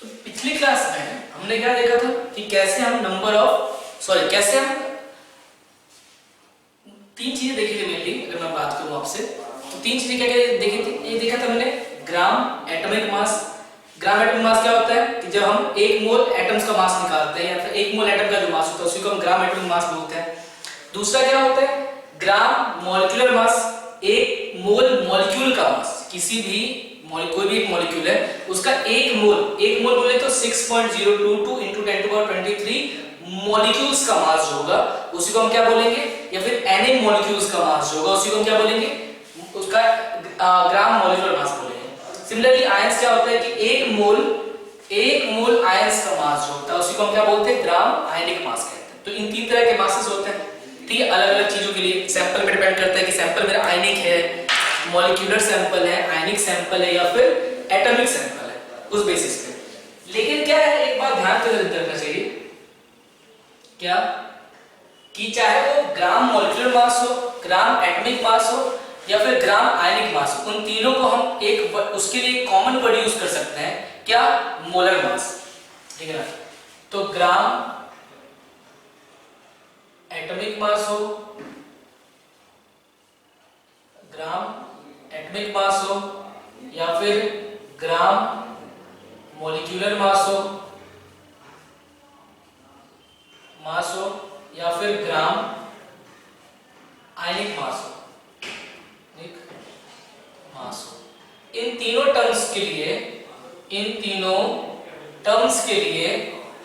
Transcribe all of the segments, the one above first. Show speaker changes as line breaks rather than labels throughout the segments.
तो पिछली क्लास में हमने क्या देखा था कि कैसे हम कैसे हम तीन चीजें देखी थी मेनली। अगर मैं बात करूं आपसे तो तीन चीजें क्या क्या देखी थी। ये देखा था मैंने gram atomic mass. Gram atomic mass क्या होता है कि जब हम एक मोल एटम्स का मास निकालते हैं या फिर एक मोल एटम का जो मास होता है उसी को हम ग्राम एटॉमिक मास बोलते हैं। दूसरा क्या होता है ग्राम मॉलिक्यूलर मास, एक मोल मॉलिक्यूल का मास। किसी भी कोई भी एक मॉलिक्यूल है उसका एक मोल बोले तो 6.022 into 10⁻23 मॉलिक्यूल्स का मास जो होगा उसी को हम क्या बोलेंगे, या फिर Na मॉलिक्यूल्स का मास जो होगा उसी को हम क्या बोलेंगे, उसका ग्राम मॉलिक्यूलर मास बोलेंगे। सिमिलरली आयंस क्या होता है कि एक मोल आयंस का मास जो होता है उसी को हम क्या बोलते हैं, ग्राम आयनिक मास कहते हैं। तो इन तीन तरह के मासेस होते हैं, ठीक है, अलग अलग चीजों के लिए। सैंपल पे डिपेंड करता है कि सैंपल मेरा आयनिक है, मॉलिक्यूलर सैंपल है, आयनिक सैंपल है या फिर एटॉमिक सैंपल है, उस बेसिस पे। लेकिन क्या है, एक बात ध्यान से रखना चाहिए, क्या कि चाहे वो ग्राम मॉलिक्यूलर मास हो, ग्राम एटॉमिक मास हो या फिर ग्राम आयनिक मास हो, उन तीनों को हम एक उसके लिए कॉमन वर्ड यूज कर सकते हैं, क्या, मोलर मास, ठीक है ना। तो ग्राम एटॉमिक मास हो, ग्राम एटॉमिक मास हो या फिर ग्राम मॉलिक्यूलर मास हो या फिर ग्राम आयनिक मास हो, इन तीनों टर्म्स के लिए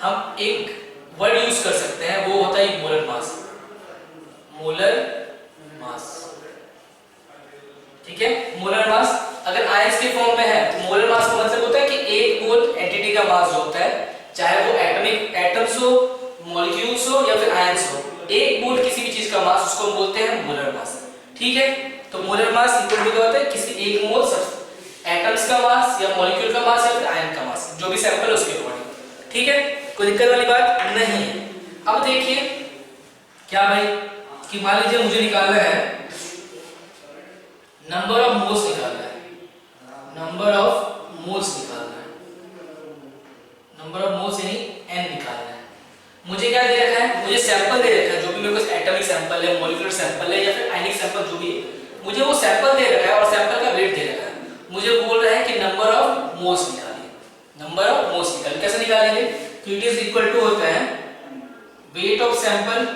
हम एक वर्ड यूज कर सकते हैं, वो होता है मोलर मास। ठीक है, मोलर मास अगर आयंस के फॉर्म में है तो मोलर मास का मतलब होता है कि एक मोल एंटिटी का मास जो होता है, चाहे वो एटम्स हो, मॉलिक्यूल्स हो या फिर आयंस हो, एक मोल किसी भी चीज का मास उसको हम बोलते हैं मोलर मास। ठीक है, तो मोलर मास इक्वल टू क्या होता है, किसी एक मोल एटम्स का मास या मॉलिक्यूल का मास या फिर आयन का मास, जो भी सैंपल है उसके अकॉर्डिंग। ठीक है, कोई दिक्कत वाली बात नहीं है। अब देखिए क्या भाई, कि मान लीजिए मुझे निकालना है नंबर ऑफ मोल्स निकालना है, नंबर ऑफ मोल्स यानी n निकालना है। मुझे क्या दे रखा है, मुझे सैंपल दे रखा है, जो भी मेरे पास एटॉमिक सैंपल है, मॉलिक्यूलर सैंपल है या फिर आयनिक सैंपल जो भी है, मुझे वो सैंपल दे रखा है और सैंपल का वेट दे रखा है। मुझे बोल रहा है कि नंबर ऑफ मोल्स निकालिए। नंबर ऑफ मोल्स निकालिए, कैसे निकालेंगे, तो इट इज इक्वल टू होता है वेट ऑफ सैंपल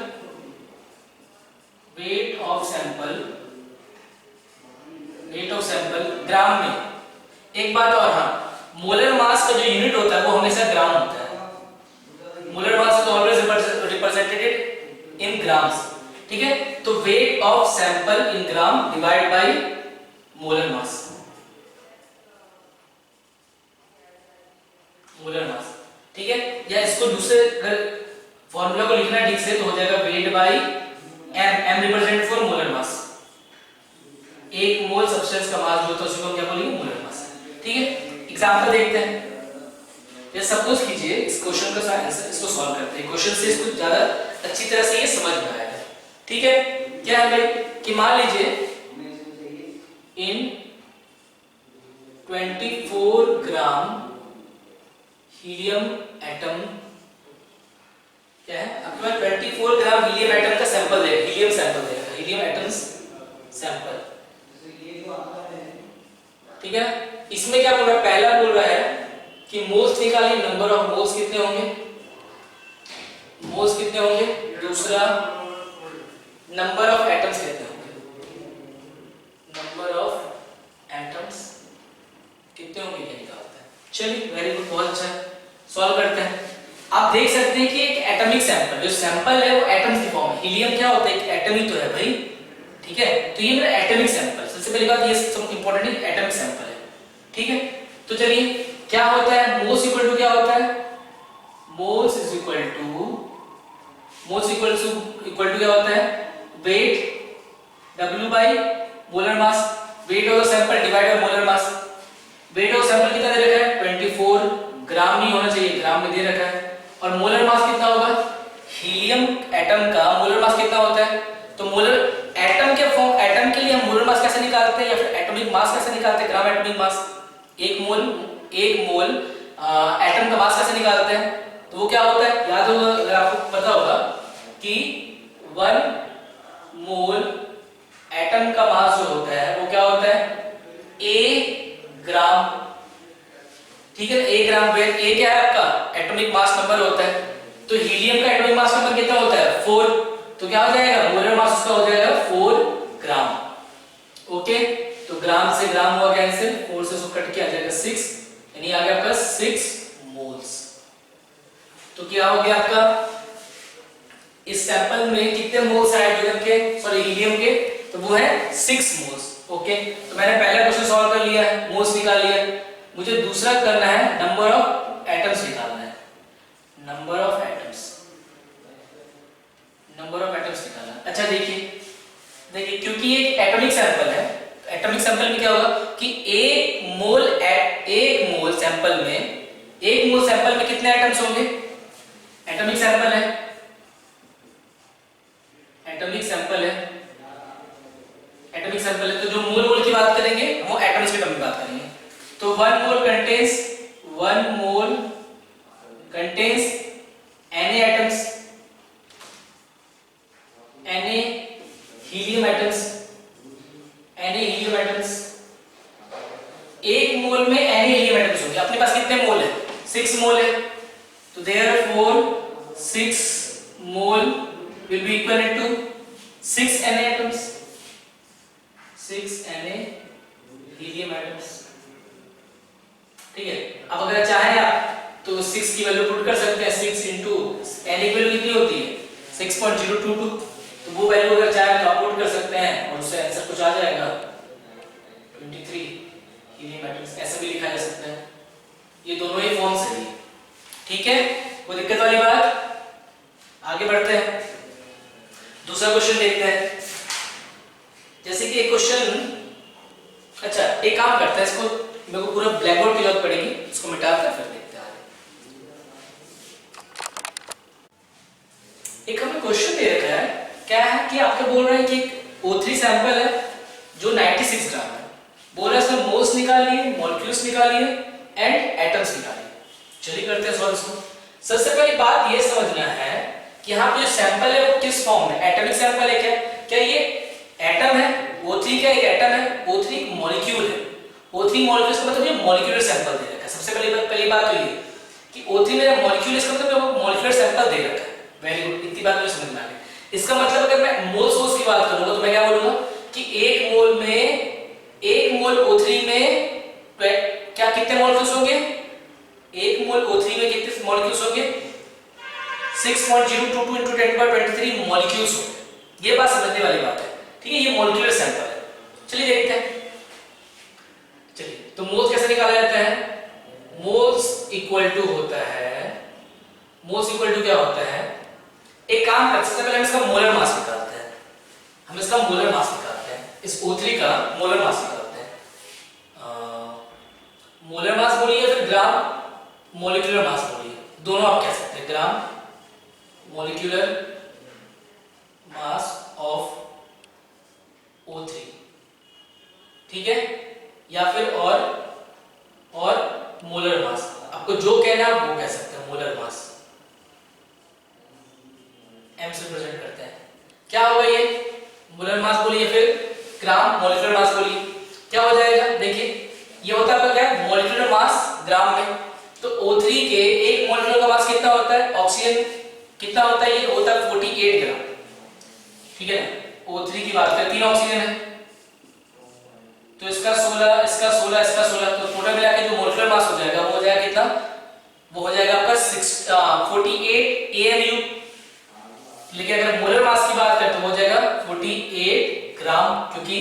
ग्राम में। एक बात और, हाँ, मोलर मास का जो यूनिट होता है वो हमेशा ग्राम होता है। Molar mass is always represented in grams. ठीक है, तो wait of sample in gram divide by molar मास। ठीक है, या इसको दूसरे अगर फॉर्मूला को लिखना है ठीक से तो हो जाएगा weight by m represent for molar mass. एक मोल सब्सटेंस का मास जो होता है उसी को हम क्या बोलेंगे, मोलर मास। ठीक है, एग्जांपल देखते हैं। जैसे सपोज कीजिए इस क्वेश्चन का आंसर, इसको सॉल्व करते हैं। क्वेश्चन से इसको ज्यादा अच्छी तरह से ये समझ में आएगा। ठीक है, क्या है भाई कि मान लीजिए इन 24 ग्राम हीलियम एटम, क्या है आपके पास 24 ग्राम हीलियम एटम का सैंपल है, हीलियम सैंपल है, हीलियम एटम्स सैंपल। ठीक है, इसमें क्या बोल रहा है, पहला बोल रहा है कि मोल्स निकालिए, नंबर ऑफ मोल्स कितने होंगे, दूसरा नंबर ऑफ एटम्स कितने होंगे, ये निकालता है। चलिए वेरी गुड, बहुत अच्छा है, सॉल्व करते हैं। आप देख सकते हैं कि एक एटॉमिक सैंपल, जो सैंपल है वो एटम्स की फॉर्म है। हीलियम क्या होता है, एक एटम ही तो है भाई। ठीक है, तो ये मेरा एटॉमिक सैंपल, सबसे पहली बात ये सब इंपॉर्टेंट है, एटॉमिक सैंपल है। ठीक है, तो चलिए क्या होता है, मोल्स इक्वल टू क्या होता है, मोल्स इक्वल टू क्या होता है, weight W by molar mass, weight of the sample divide by molar mass. Weight of sample कितना दे रखा है, 24 ग्राम नहीं होना चाहिए, ग्राम में दे रखा है। और मोलर मास कितना होगा, हीलियम एटम का मोलर मास कितना होता है, तो मोलर एटम के लिए हम मोलर मास कैसे निकालते हैं या फिर एटॉमिक मास कैसे निकालते हैं, ग्राम एटॉमिक मास। एक मोल एटम का मास कैसे निकालते हैं, तो वो क्या होता है, याद होगा अगर आपको पता होगा कि 1 मोल एटम का मास जो होता है वो क्या होता है, A ग्राम, ठीक है ना, A ग्राम वेट। A क्या है आपका एटॉमिक मास नंबर होता है, तो हीलियम का एटॉमिक मास नंबर कितना होता है 4, तो क्या हो जाएगा मोलर मास उसका हो जाएगा 4 ग्राम। ओके, तो ग्राम से ग्राम हुआ कैंसिल, 4 से उसको कट किया जाएगा 6, यानी आ गया आपका 6 मोल्स। तो क्या हो गया आपका, इस सैंपल में कितने मोल्स है हाइड्रोजन के, सॉरी हीलियम के, तो वो है 6 मोल्स। ओके, तो मैंने पहला क्वेश्चन सॉल्व कर लिया है, मोल्स निकाल लिया, मुझे दूसरा करना है नंबर ऑफ एटम्स निकालना है, number of atoms, number of atoms निकालना। अच्छा देखिए क्योंकि ये एटॉमिक सैंपल है, एटॉमिक सैंपल में क्या होगा कि एक मोल सैंपल में कितने एटम्स होंगे, एटॉमिक सैंपल है, एटॉमिक सैंपल है, एटॉमिक सैंपल है, तो जो मोल की बात करेंगे वो एटम्स के टर्म में बात करेंगे। तो 1 मोल contains Na atoms, Na helium atoms, एक मोल में Na helium atoms होंगे। अपने पास कितने मोल है, 6 मोल है, तो therefore 6 mole will be equivalent to 6 Na atoms, 6 Na helium atoms। ठीक है, अब अगर चाहे आप तो 6 की वैल्यू पुट कर सकते हैं, 6 इंटू n की वैल्यू कितनी होती है 6.022, तो वो वैल्यू अगर चाहे तो आप पुट कर सकते हैं और उससे आंसर कुछ आ जाएगा 23 हीलियम एटम्स, ऐसा भी लिखा जा सकता है, ये दोनों ही फॉर्म सही है। ठीक है, कोई दिक्कत वाली बात, आगे बढ़ते हैं, दूसरा क्वेश्चन देखते हैं। जैसे कि एक क्वेश्चन, अच्छा एक काम करते हैं, इसको मेरे को पूरा ब्लैक बोर्ड की जरूरत पड़ेगी, इसको मिटा कर फिर देखते हैं आगे। एक हमें क्वेश्चन दे रखा है, क्या है कि आपके बोल रहे हैं कि एक O3 सैंपल है जो 96 ग्राम है, बोल रहा है इसमें मोल्स निकालिए, मॉलिक्यूल्स निकालिए एंड एटम्स निकालिए। चलिए करते हैं सॉल्व इसको। सबसे पहली बात ये समझना है कि यहाँ पे जो सैंपल है वो किस फॉर्म में, एटॉमिक सैंपल है क्या ये एटम है, O3 का एक एटम है, O3 एक मॉलिक्यूल है, O3 मॉलिक्यूल्स का मतलब ये मॉलिक्यूलर सैंपल दे रखा है। सबसे पहली बात तो ये कि O3 मेरा मॉलिक्यूल, इसका मतलब वो मॉलिक्यूलर सैंपल दे रखा है। वेरी गुड, इतनी बात मुझे समझ में आ गई। इसका मतलब अगर मैं मोल्स की बात करूंगा तो मैं क्या बोलूंगा कि एक मोल O3 में क्या कितने मॉलिक्यूल्स होंगे, एक मोल O3 में कितने मॉलिक्यूल्स होंगे 6.022 into 10⁻23 मॉलिक्यूल्स होंगे। ये बात समझने वाली बात है, ठीक है, ये मॉलिक्यूलर सैंपल है। चलिए देखते हैं, चलिए तो मोल्स कैसे निकाला जाता है, मोल्स इक्वल टू क्या होता है, एक काम करते हैं, सबसे पहले हम इसका मोलर मास निकालते हैं, इस O3 का मोलर मास निकालते हैं। मोलर मास बोलिए या फिर ग्राम मॉलिक्यूलर मास बोलिए, दोनों आप कह सकते हैं, ग्राम मॉलिक्यूलर मास ऑफ O3, ठीक है, या फिर और मोलर मास, आपको जो कहना है वो कह सकते हैं, मोलर मास m से रिप्रेजेंट करते हैं। क्या होगा ये मोलर मास बोलिए फिर ग्राम मॉलिक्यूलर मास बोलिए, क्या हो जाएगा, देखिए ये होता है आपका क्या मॉलिक्यूलर मास ग्राम में, तो O3 के एक मॉलिक्यूलर का मास कितना होता है, ऑक्सीजन कितना होता है, ये होता है 48 ग्राम, ठीक है ना। O3 की बात करें, 3 ऑक्सीजन है तो इसका 16, इसका 16, इसका 16, तो टोटल मिला के जो मॉलिक्यूलर मास हो जाएगा वो हो जाएगा कितना, वो हो जाएगा आपका 48 AMU। लेकिन अगर मोलर मास की बात करें तो हो जाएगा 48 ग्राम, क्योंकि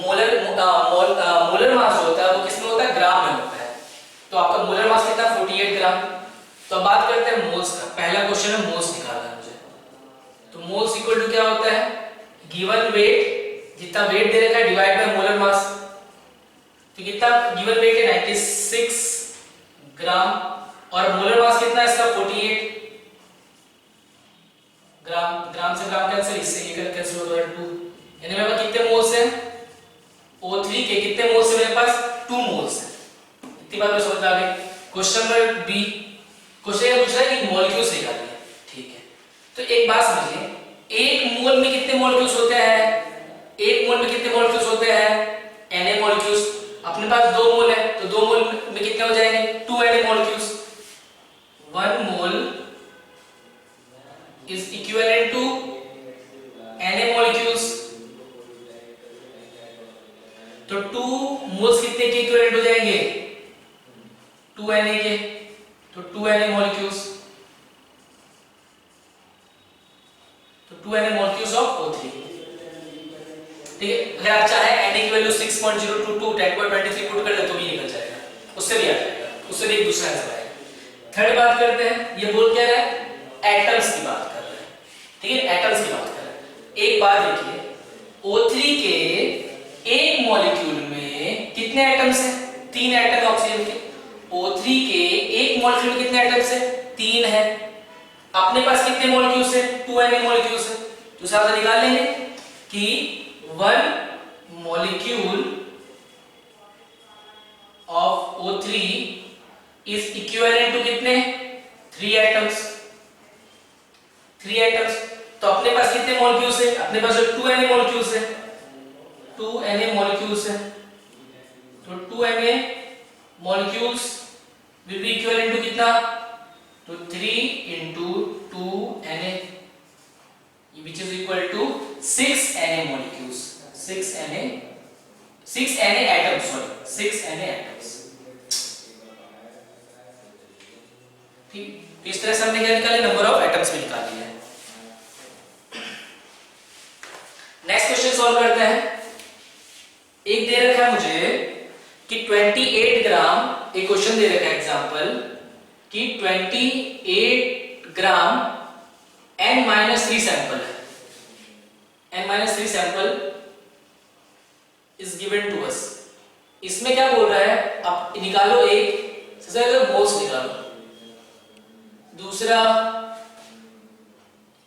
मोलर मास होता है वो किसमें होता है, ग्राम में होता है, तो आपका मोलर मास कितना 48 ग्राम। तो अब बात करते हैं मोल्स का, पहला क्वेश्चन है मोल्स निकालना है मुझे, तो मोल्स इक्वल टू क्या होता है, गिवन वेट, जितना वेट दे रखा है डिवाइड बाय मोलर मास, तो कितना गिवन वेट है 96 ग्राम और मोलर मास कितना है इसका 48 ग्राम, ग्राम से ग्राम कैंसिल, इससे ये कैंसिल हो जाएगा 2, यानी मेरे पास कितने मोल्स हैं O3 के, कितने मोल्स है मेरे पास 2 मोल्स है। इतनी बात में समझ आ गई। क्वेश्चन नंबर बी, क्वेश्चन ये पूछ रहा है कि मॉलिक्यूल्स निकालिए। ठीक है, तो एक बात समझिए, एक मोल में कितने मॉलिक्यूल्स होते हैं? एक मोल में कितने मॉलिक्यूल्स होते हैं? Na molecules. अपने पास 2 मोल है, तो 2 मोल में कितने हो जाएंगे? 2 Na molecules. 1 mole is equivalent to Na molecules. तो 2 मोल्स कितने के इक्विवेलेंट हो जाएंगे? 2 Na के। तो 2 Na मॉलिक्यूल्स, तो 2 Na मॉलिक्यूल्स ऑफ O3। ठीक है, अगर आप चाहे Na की वैल्यू 6.022 10.23 पुट कर दे तो भी निकल जाएगा, उससे भी आ जाएगा, उससे भी एक दूसरा आंसर आएगा। थर्ड बात करते हैं, ये बोल क्या रहा है? एटम्स की बात कर रहा है। ठीक है, एटम्स की बात कर रहा है। एक बात देखिए, O3 के एक मॉलिक्यूल में कितने एटम्स हैं? 3 एटम ऑक्सीजन के। O3 के एक मॉलिक्यूल में कितने एटम्स हैं? 3 है। अपने पास कितने मॉलिक्यूल्स हैं? 2 Na मॉलिक्यूल्स हैं। तो साथ निकाल लेंगे कि 1 molecule of O3 is equivalent to कितने? 3 atoms। 3 atoms। तो अपने पास कितने मॉलिक्यूल्स है? अपने पास 2 Na मॉलिक्यूल्स है। 2 Na मॉलिक्यूल्स है। तो 2 Na molecules will be equivalent to कितना? तो 3 into 2 Na, which is equal to 6 Na molecules, 6 Na atoms, sorry, 6 Na atoms। ठीक, इस तरह से हमने क्या निकाले? नंबर ऑफ एटम्स में निकाल लिया है। नेक्स्ट क्वेश्चन सॉल्व करते हैं। एक दे रखा है मुझे कि 28 ग्राम, एक क्वेश्चन दे रखा है एग्जांपल कि 28 ग्राम N-3 सैंपल है। N-3 sample is given to us. इसमें क्या बोल रहा है? अब निकालो एक, सबसे पहले मोल्स निकालो। दूसरा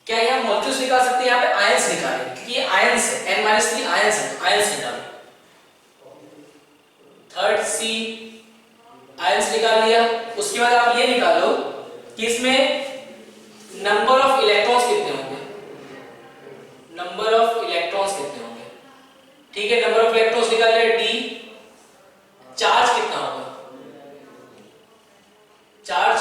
क्या यहां मॉलिक्यूल्स निकाल सकते हैं? यहां पे आयंस निकालें, क्योंकि ये आयंस है, N-3 आयंस है, तो आयंस निकालो। थर्ड सी, आयंस निकाल लिया। उसके बाद आप ये निकालो कि इसमें नंबर ऑफ इलेक्ट्रॉन्स कितने होंगे? नंबर ऑफ इलेक्ट्रॉन्स कितने होंगे? ठीक है, नंबर ऑफ इलेक्ट्रॉन्स निकाल लिया। डी, चार्ज कितना होगा? चार्ज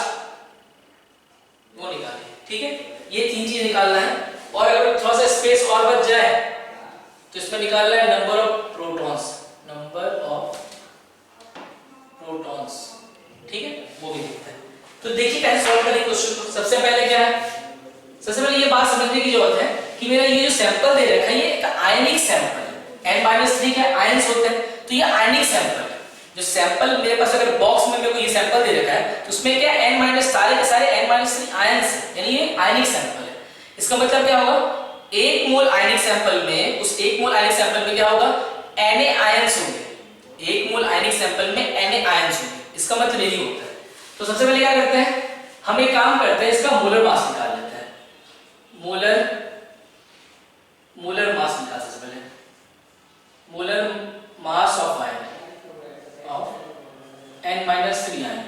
वो निकालिए। ठीक है, ये 3 चीज निकालना है। और अगर थोड़ा सा स्पेस और बच जाए तो इसमें निकालना है number of protons, number of protons. ठीक है, वो भी दिखता है। तो देखिए कैसे सॉल्व करें क्वेश्चन को। सबसे पहले क्या है? सबसे पहले ये बात समझने की जरूरत है कि मेरा ये जो सैंपल दे रखा है ये एक आयनिक सैंपल है। N-3 के आयंस होते हैं, तो ये आयनिक सैंपल है। जो सैंपल मेरे पास अगर बॉक्स में मेरे को ये सैंपल दे रखा है तो उसमें क्या N- सारे के सारे N-3 आयंस है, यानी ये आयनिक सैंपल है। इसका मतलब क्या होगा? 1 मोल आयनिक सैंपल में, उस 1 मोल आयनिक सैंपल में क्या होगा? Na आयंस होंगे। 1 मोल आयनिक सैंपल में Na आयंस होंगे। इसका मतलब यही होता है। तो सबसे पहले क्या करते हैं, हम एक काम करते हैं, इसका मोलर मास निकाल लेते हैं। मोलर मास निकाल सबसे पहले। Molar mass of ion, of N-3 ion.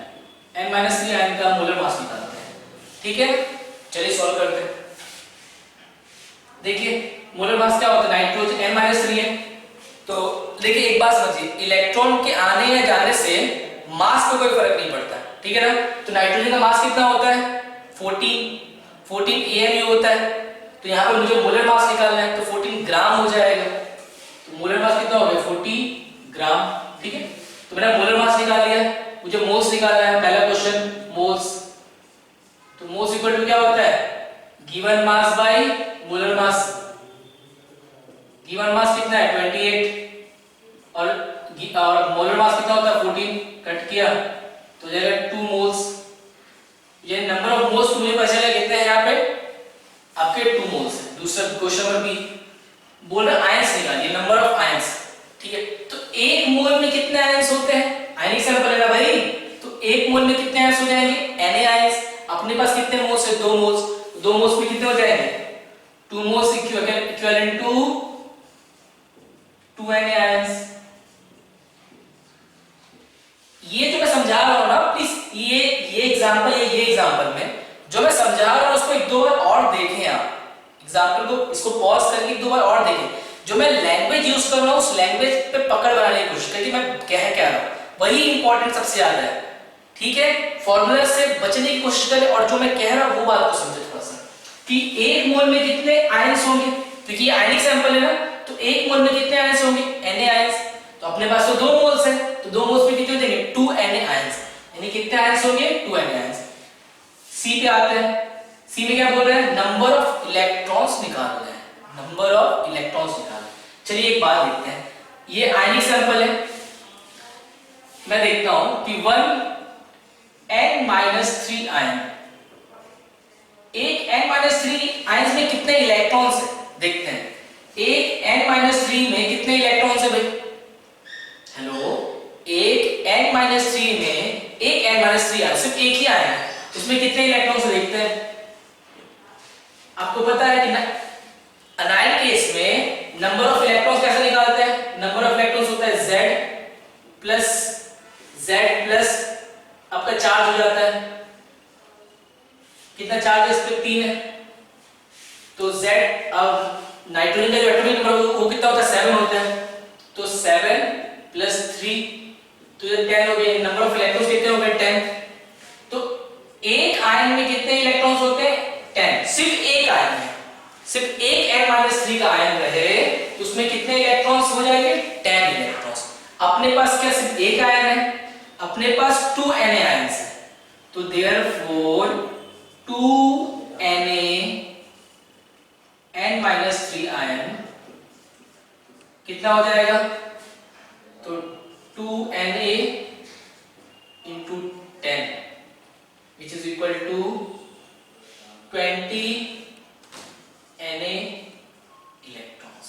N-3 ion का मोलर मास निकालते हैं। ठीक है, चलिए सॉल्व करते हैं। देखिए मोलर मास क्या होता है? नाइट्रोजन N-3 है। तो देखिए एक बात समझिए, इलेक्ट्रॉन के आने या जाने से मास पे कोई फर्क नहीं पड़ता। ठीक है ना? तो नाइट्रोजन का मास कितना होता है? 14 AMU होता है। तो यहाँ पर मुझे मोलर मास निकालना है, तो 14 ग्राम हो जाएगा। तो मोलर मास कितना हो गया? 40 ग्राम। ठीक है, तो मैंने मोलर मास निकाल लिया। मुझे मोल्स निकालना है। पहला क्वेश्चन मोल्स। तो मोल्स इक्वल टू क्या होता है? Given mass by molar mass. Given mass कितना है? 28 और मोलर मास कितना होता है? 14। कट किया तो जाएगा 2 मोल्स। ये नंबर ऑफ मोल्स तो मुझे पता चला कितने हैं यहाँ पे? आपके 2 मोल्स है। दूसरा क्वेश्चन नंबर बी बोल रहा है आयंस निकालिए, नंबर ऑफ आयंस। ठीक है, तो 1 मोल में कितने आयंस होते हैं? आयनिक सैंपल है ना भाई, तो 1 मोल में कितने आयंस हो जाएंगे? Na ions. अपने पास कितने मोल्स है? 2 मोल्स। 2 मोल्स में कितने हो जाएंगे? 2 moles equivalent to 2 Na ions. ये जो मैं समझा रहा हूं ना, प्लीज ये एग्जांपल ये एग्जांपल में जो मैं समझा रहा हूं उसको एक दो बार और देखें आप, एग्जांपल को इसको पॉज करके एक दो बार और देखें। जो मैं लैंग्वेज यूज कर रहा हूं उस लैंग्वेज पे पकड़ बनाने की कोशिश करिए, मैं कह क्या रहा हूं वही इंपॉर्टेंट सबसे ज्यादा है। ठीक है, फॉर्मूला से बचने की कोशिश करें और जो मैं कह रहा हूं वो बात को समझे थोड़ा सा कि एक मोल में कितने आयंस होंगे, क्योंकि आयनिक सैंपल है ना, तो एक मोल में कितने आयंस होंगे, Na आयंस। तो अपने पास तो 2 मोल्स हैं, तो 2 मोल्स में कितने हो जाएंगे 2Na आयंस, यानी कितने आयंस होंगे 2Na आयंस। सी पे आते हैं, सी में क्या बोल रहे हैं, नंबर ऑफ इलेक्ट्रॉन्स निकाल रहे हैं, नंबर ऑफ इलेक्ट्रॉन्स निकाल। चलिए एक बात देखते हैं, ये आयनिक सैंपल है, मैं देखता हूं कि 1n-3 आयन, एक n-3 आयंस में कितने इलेक्ट्रॉन्स हैं देखते हैं। एक n-3 में कितने इलेक्ट्रॉन्स है भाई, हेलो, एक n-3 में एक n-3 आयन, सिर्फ एक ही आयन है, उसमें कितने इलेक्ट्रॉन्स देखते हैं। आपको पता है कि अनायन केस में नंबर ऑफ इलेक्ट्रॉन्स कैसे निकालते हैं, नंबर ऑफ इलेक्ट्रॉन्स होता है Z प्लस आपका चार्ज हो जाता है, कितना चार्ज है इस पे 3 है, तो Z, अब नाइट्रोजन का जो एटॉमिक नंबर वो कितना होता है 7 होता है, तो 7 प्लस 3 तो ये 10 हो गए, नंबर ऑफ इलेक्ट्रॉन्स कितने हो गए 10। तो एक आयन में कितने इलेक्ट्रॉन्स होते हैं 10, सिर्फ एक आयन है, सिर्फ एक n-3 का आयन रहे तो उसमें कितने इलेक्ट्रॉन्स हो जाएंगे 10 इलेक्ट्रॉन्स। अपने पास क्या सिर्फ एक आयन है, अपने पास 2Na आयंस है, तो देयरफॉर 2Na n-3 आयन कितना हो जाएगा, तो 2Na into 10 which is equal to 20 Na electrons.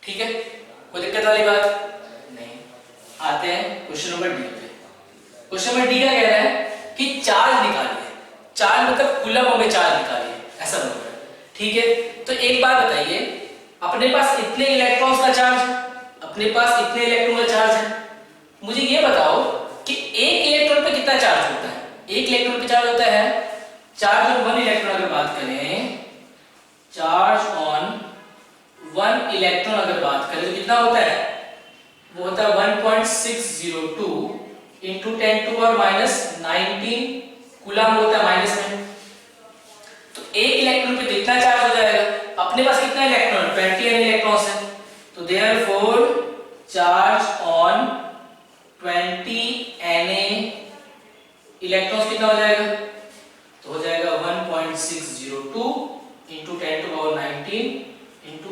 ठीक है, कोई दिक्कत वाली बात नहीं। आते हैं क्वेश्चन नंबर डी पे। क्वेश्चन नंबर डी क्या कह रहा है कि चार्ज निकालिए, चार्ज मतलब कूलम में चार्ज निकालिए, ऐसा बोल रहा है। ठीक है, तो एक बात बताइए, अपने पास इतने इलेक्ट्रॉन्स का चार्ज है, अपने पास इतने इलेक्ट्रॉन का चार्ज है, मुझे ये बताओ कि एक इलेक्ट्रॉन पे कितना चार्ज होता है। एक इलेक्ट्रॉन पे चार्ज होता है, चार्ज ऑन 1 इलेक्ट्रॉन अगर बात करें, चार्ज ऑन 1 इलेक्ट्रॉन अगर बात करें तो कितना होता है, वो होता है 1.602 into 10 to power minus 19 coulomb होता है माइनस में। तो एक इलेक्ट्रॉन पे कितना चार्ज हो जाएगा, अपने पास कितना इलेक्ट्रॉन 20 इलेक्ट्रॉन्स है, तो therefore charge on 20 Na electrons कितना हो जाएगा, तो हो जाएगा 1.602 into 10 to power 19 into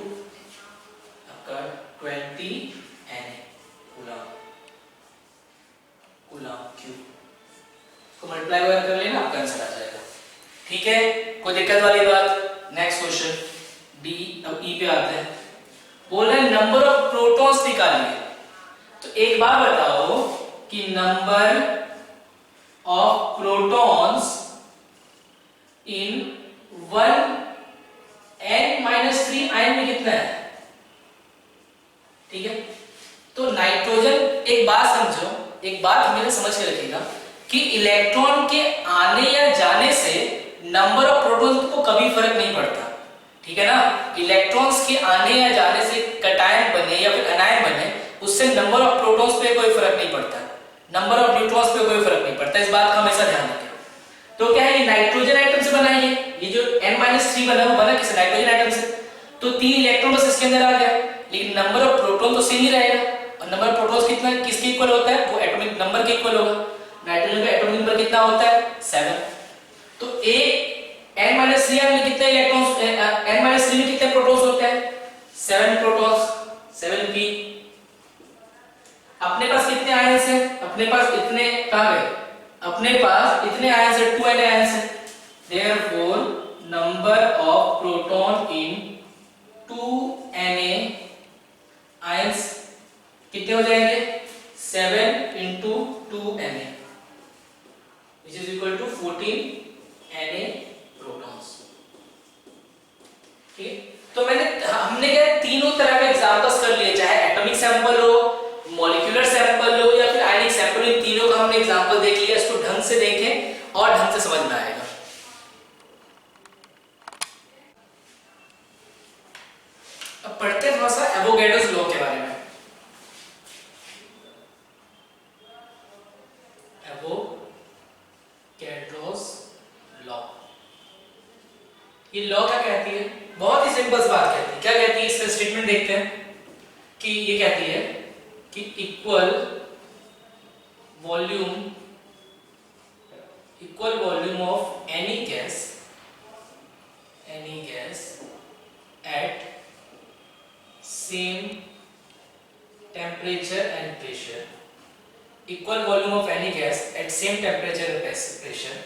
आपका 20 Na कूलम क्यूब को मल्टीप्लाई वगैरह कर लेना, आपका आंसर आ जाएगा। ठीक है, कोई दिक्कत वाली बात। नेक्स्ट क्वेश्चन डी, अब ई पे आते हैं, बोल रहे हैं नंबर ऑफ प्रोटॉन्स निकालिए। तो एक बार बताओ कि number of protons in 1n-3 ion में कितना है। ठीक है, तो नाइट्रोजन, एक बात समझो, एक बात हमेशा समझ के रखिएगा कि इलेक्ट्रॉन के आने या जाने से नंबर ऑफ प्रोटॉन्स को कभी फर्क नहीं पड़ता। ठीक है ना, इलेक्ट्रॉन्स के आने या जाने से कैटायन बने या फिर एनायन बने, उससे नंबर ऑफ प्रोटॉन्स पे कोई फर्क नहीं पड़ता, नंबर ऑफ न्यूट्रॉन्स पे कोई फर्क नहीं पड़ता, इस बात का हमेशा ध्यान रखें। तो क्या है, ये नाइट्रोजन आइटम से बना है, ये जो n-3 बना वो बना किस नाइट्रोजन आइटम से, तो 3 इलेक्ट्रॉन बस इसके अंदर आ गया, लेकिन नंबर ऑफ प्रोटॉन तो सेम ही रहेगा, और नंबर ऑफ प्रोटॉन्स कितना किसके इक्वल होता है, वो एटॉमिक नंबर के इक्वल होगा। नाइट्रोजन का एटॉमिक नंबर कितना होता है 7, तो एक n-3 में कितने इलेक्ट्रॉन्स, n-3 में कितने प्रोटॉन्स होते हैं 7 प्रोटॉन्स, 7p। अपने पास कितने आयंस हैं, अपने पास इतने कहां गए, अपने पास इतने आयंस है 2Na आयंस है, therefore number of proton in 2Na ions कितने हो जाएंगे 7 into 2Na which is equal to 14 Na protons. ठीक है, तो हमने क्या तीनों तरह के एग्जांपल्स कर लिए, चाहे एटॉमिक सैंपल हो, मॉलिक्यूलर सैंपल हो या फिर आयनिक सैंपल, इन तीनों का हमने एग्जांपल एग्जांपल देख लिया, इसको ढंग से देखें और ढंग से समझ में आएगा। अब पढ़ते हैं थोड़ा सा एवोगैड्रोस लॉ के बारे में। एवोगैड्रोस लॉ, ये लॉ क्या कहती है? बहुत ही सिंपल बात कहती है। क्या कहती है? इसका स्टेटमेंट देखते हैं कि ये कहती है कि equal volume of any gas eight same temperature and pressure, equal volume of any gas at same temperature and pressure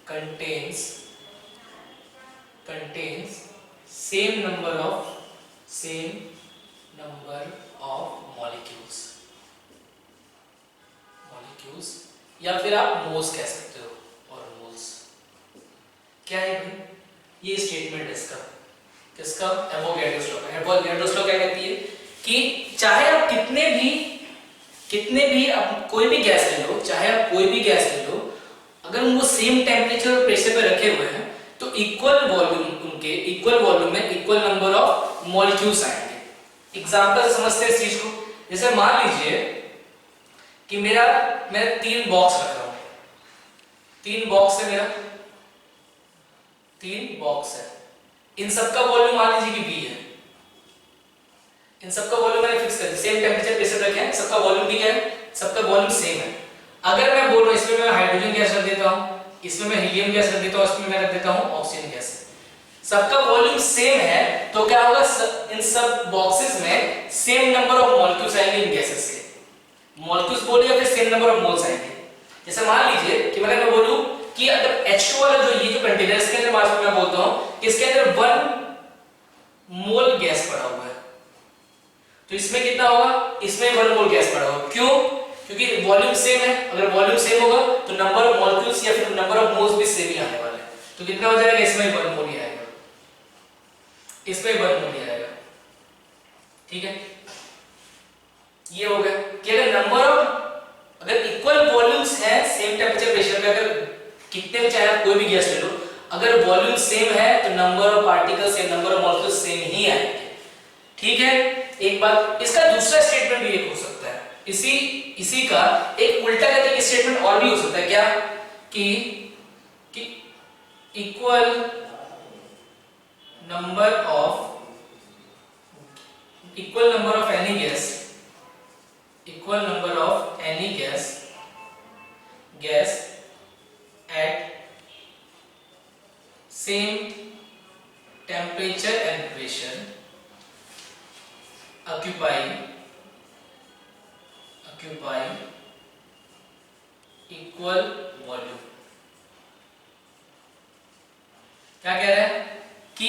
contains same number of molecules या फिर आप मोल्स कह सकते हो, और मोल्स क्या है भाई? ये स्टेटमेंट है इसका, किसका? एवोगैड्रोस लॉ का। एवोगैड्रोस लॉ क्या कहती है कि चाहे आप कितने भी आप कोई भी गैस ले लो, अगर वो सेम टेम्परेचर और प्रेशर पे रखे हुए हैं तो इक्वल वॉल्यूम में इक्वल नंबर ऑफ मॉलिक्यूल्स आएंगे। एग्जांपल से समझते हैं इस चीज को। जैसे मान लीजिए कि मैं 3 बॉक्स रख रहा हूं, 3 बॉक्स है मेरा, 3 बॉक्स है, इन सबका वॉल्यूम मान लीजिए कि V है। इन सबका वॉल्यूम मैंने फिक्स कर दिया, सेम टेम्परेचर प्रेशर रखे हैं, सबका वॉल्यूम भी क्या है? सबका वॉल्यूम सेम है। अगर मैं बोल रहा हूं इसमें मैं हाइड्रोजन गैस रख देता हूं, इसमें मैं हीलियम गैस रख देता हूं, इसमें मैं रख देता हूं ऑक्सीजन गैस, सबका वॉल्यूम सेम है, तो क्या होगा? इन सब बॉक्सेस में सेम नंबर ऑफ मॉलिक्यूल्स आएंगे इन गैसेस के। मॉलिक्यूल्स बोले या फिर सेम नंबर ऑफ मोल्स आएंगे। जैसे मान लीजिए कि मैं बोलूं कि अगर H2 वाला जो ये जो कंटेनर इसके अंदर मैं बोलता हूं इसके अंदर 1 मोल गैस पड़ा हुआ है, तो इसमें कितना होगा? इसमें 1 मोल गैस पड़ा होगा। क्यों? क्योंकि वॉल्यूम सेम है। अगर वॉल्यूम सेम होगा तो नंबर ऑफ मॉलिक्यूल्स या फिर नंबर ऑफ मोल्स भी सेम ही आने वाले हैं। तो कितना हो जाएगा? इसमें 1 मोल ही आएगा, इसमें 1 मोल ही आएगा। ठीक है, ये हो गया कि अगर इक्वल वॉल्यूम्स है, सेम टेम्परेचर प्रेशर पे, अगर कितने भी चाहे आप कोई भी गैस ले लो, अगर वॉल्यूम सेम है तो नंबर ऑफ पार्टिकल्स या नंबर ऑफ मॉलिक्यूल्स सेम ही आएंगे। ठीक है, एक बात। इसका दूसरा स्टेटमेंट भी एक हो सकता है, इसी का एक उल्टा करके स्टेटमेंट और भी हो सकता है। क्या? कि equal number of any gas at same temperature and pressure occupy equal volume। क्या कह रहा है कि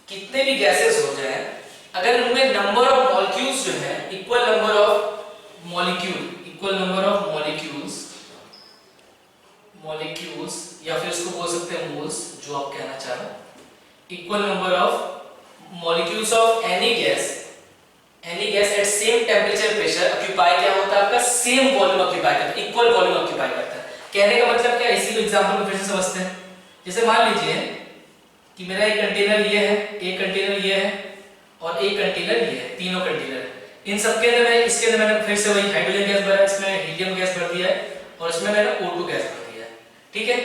कितने भी गैसेस हो जाए, अगर उनमें नंबर ऑफ मॉलिक्यूल्स जो है इक्वल नंबर ऑफ मॉलिक्यूल्स या फिर इसको बोल सकते हैं मोल्स, जो आप कहना चाह रहे हो, equal number of molecules of any gas eight same temperature pressure occupy क्या होता है? आपका सेम वॉल्यूम ऑक्यूपाई करता है, इक्वल वॉल्यूम ऑक्यूपाई करता है। कहने का मतलब क्या? इसी को एग्जांपल में फिर से समझते हैं। जैसे मान लीजिए कि मेरा एक कंटेनर ये है, एक कंटेनर ये है और एक कंटेनर ये है, तीनों कंटेनर। इन सब के अंदर इसके अंदर मैंने फिर से वही हाइड्रोजन गैस भरा, इसमें हीलियम गैस भर दिया है और इसमें मैंने O2 गैस भर दिया है। ठीक है,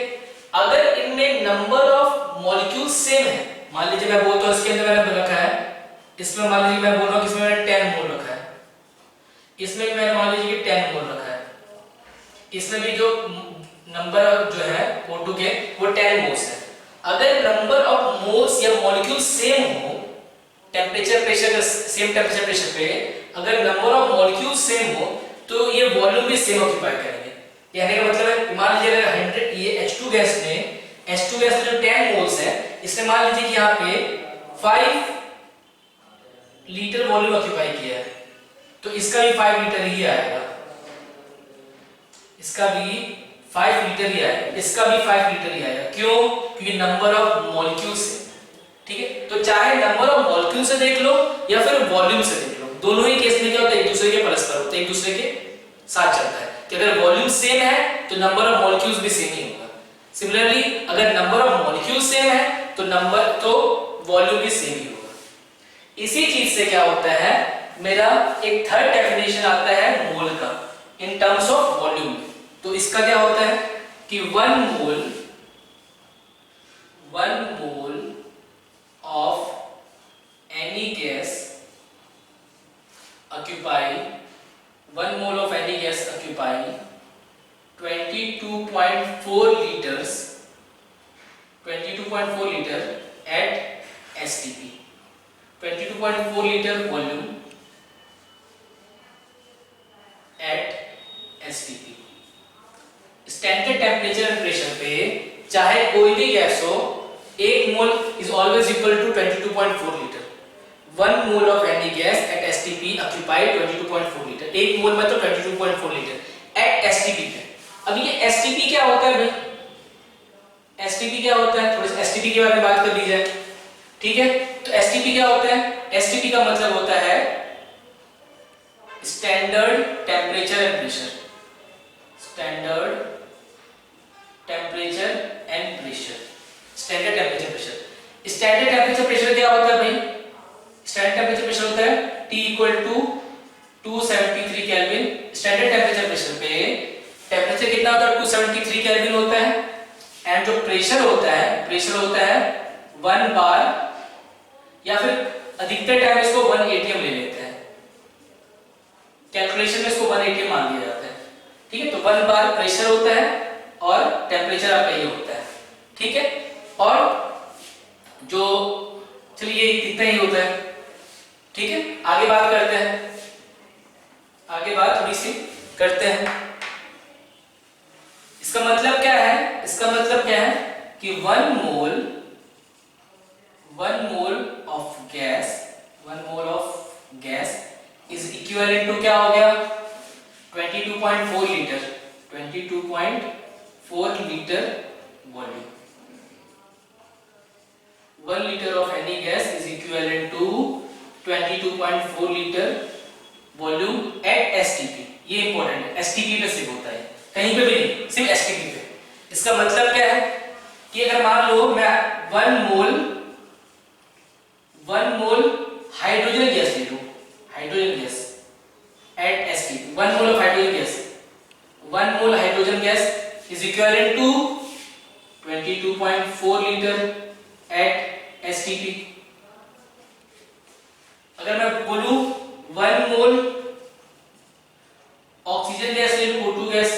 अगर इनमें नंबर ऑफ मॉलिक्यूल सेम है, मान लीजिए मैं बोलता हूं इसके अंदर मैंने रखा है, इसमें मान लीजिए मैं बोल रहा हूं इसमें मैंने 10 मोल रखा है, इसमें भी मैंने मान लीजिए 10 मोल रखा है, इसमें भी जो नंबर जो है O2 के वो 10 मोल्स है। अगर नंबर ऑफ मोल्स या मॉलिक्यूल सेम हो, temperature pressure same temperature pressure पे अगर नंबर ऑफ मॉलिक्यूल सेम हो तो ये वॉल्यूम भी सेम ऑक्यूपाई करेंगे। कहने का मतलब है, मान लीजिए अगर 100 ये H2 गैस में जो 10 मोल्स है, इसने मान लीजिए कि यहाँ पे 5 लीटर वॉल्यूम ऑक्यूपाई किया है, तो इसका भी 5 लीटर ही आएगा, इसका भी 5 लीटर ही आएगा, इसका भी 5 लीटर ही आएगा। क्यों? क्योंकि नंबर ऑफ मॉलिक्यूल्स है। ठीक है, तो चाहे नंबर ऑफ मॉलिक्यूल से देख लो या फिर वॉल्यूम से देख लो, दोनों ही केस में क्या होता है? एक दूसरे के परस्पर होते हैं, एक दूसरे के साथ चलता है। कि अगर वॉल्यूम सेम है तो नंबर ऑफ मॉलिक्यूल्स भी सेम ही होगा। सिमिलरली अगर नंबर ऑफ मॉलिक्यूल्स सेम है तो वॉल्यूम भी सेम ही होगा। इसी चीज से क्या होता है, मेरा एक थर्ड डेफिनेशन आता है मोल का इन टर्म्स ऑफ वॉल्यूम। तो इसका क्या होता है कि one mole of any gas occupy 22.4 liters 22.4 liter at STP, 22.4 liter volume at STP। Standard temperature and pressure पे चाहे कोई भी गैस हो, एक mole is always equal to 22.4 litre. One mole of any gas at STP occupied 22.4 litre. एक mole में तो 22.4 litre at STP पे। अब ये एसटीपी क्या होता है भाई, एसटीपी क्या होता है, थोड़ी एसटीपी के बारे में बात कर ली जाए। ठीक है, तो एसटीपी क्या होता है, एसटीपी का मतलब होता है standard temperature and pressure. Standard temperature and pressure, standard temperature pressure. Standard temperature pressure क्या होता है भाई, स्टैंडर्ड टेम्परेचर प्रेशर होता है T equal to 273 kelvin. Standard temperature pressure पे टेम्परेचर कितना होता है, 273 केल्विन होता है। एंड जो प्रेशर होता है 1 बार, या फिर अधिकतर टाइम इसको 1 atm ले लेते हैं, कैलकुलेशन में इसको 1 atm मान लिया जाता है। ठीक है, तो 1 बार प्रेशर होता है और टेम्परेचर आपका ये होता है। ठीक है, और जो चलिए इतना ही होता है। ठीक है, आगे बात करते हैं, आगे बात थोड़ी सी करते हैं। इसका मतलब क्या है, इसका मतलब क्या है कि one mole of gas is equivalent to क्या हो गया, 22.4 litre, 22.4 litre volume. 1 liter of any gas is equivalent to 22.4 liter volume at STP। ये इंपॉर्टेंट है, STP पे सिर्फ होता है, कहीं पे भी नहीं, सिर्फ STP पे। इसका मतलब क्या है कि अगर मान लो मैं 1 मोल हाइड्रोजन गैस ले लूं, hydrogen gas at STP, 1 mole of hydrogen gas, 1 mole hydrogen gas is equivalent to 22.4 litre at STP। अगर मैं बोलूं 1 मोल ऑक्सीजन गैस ले लूं, O2 गैस,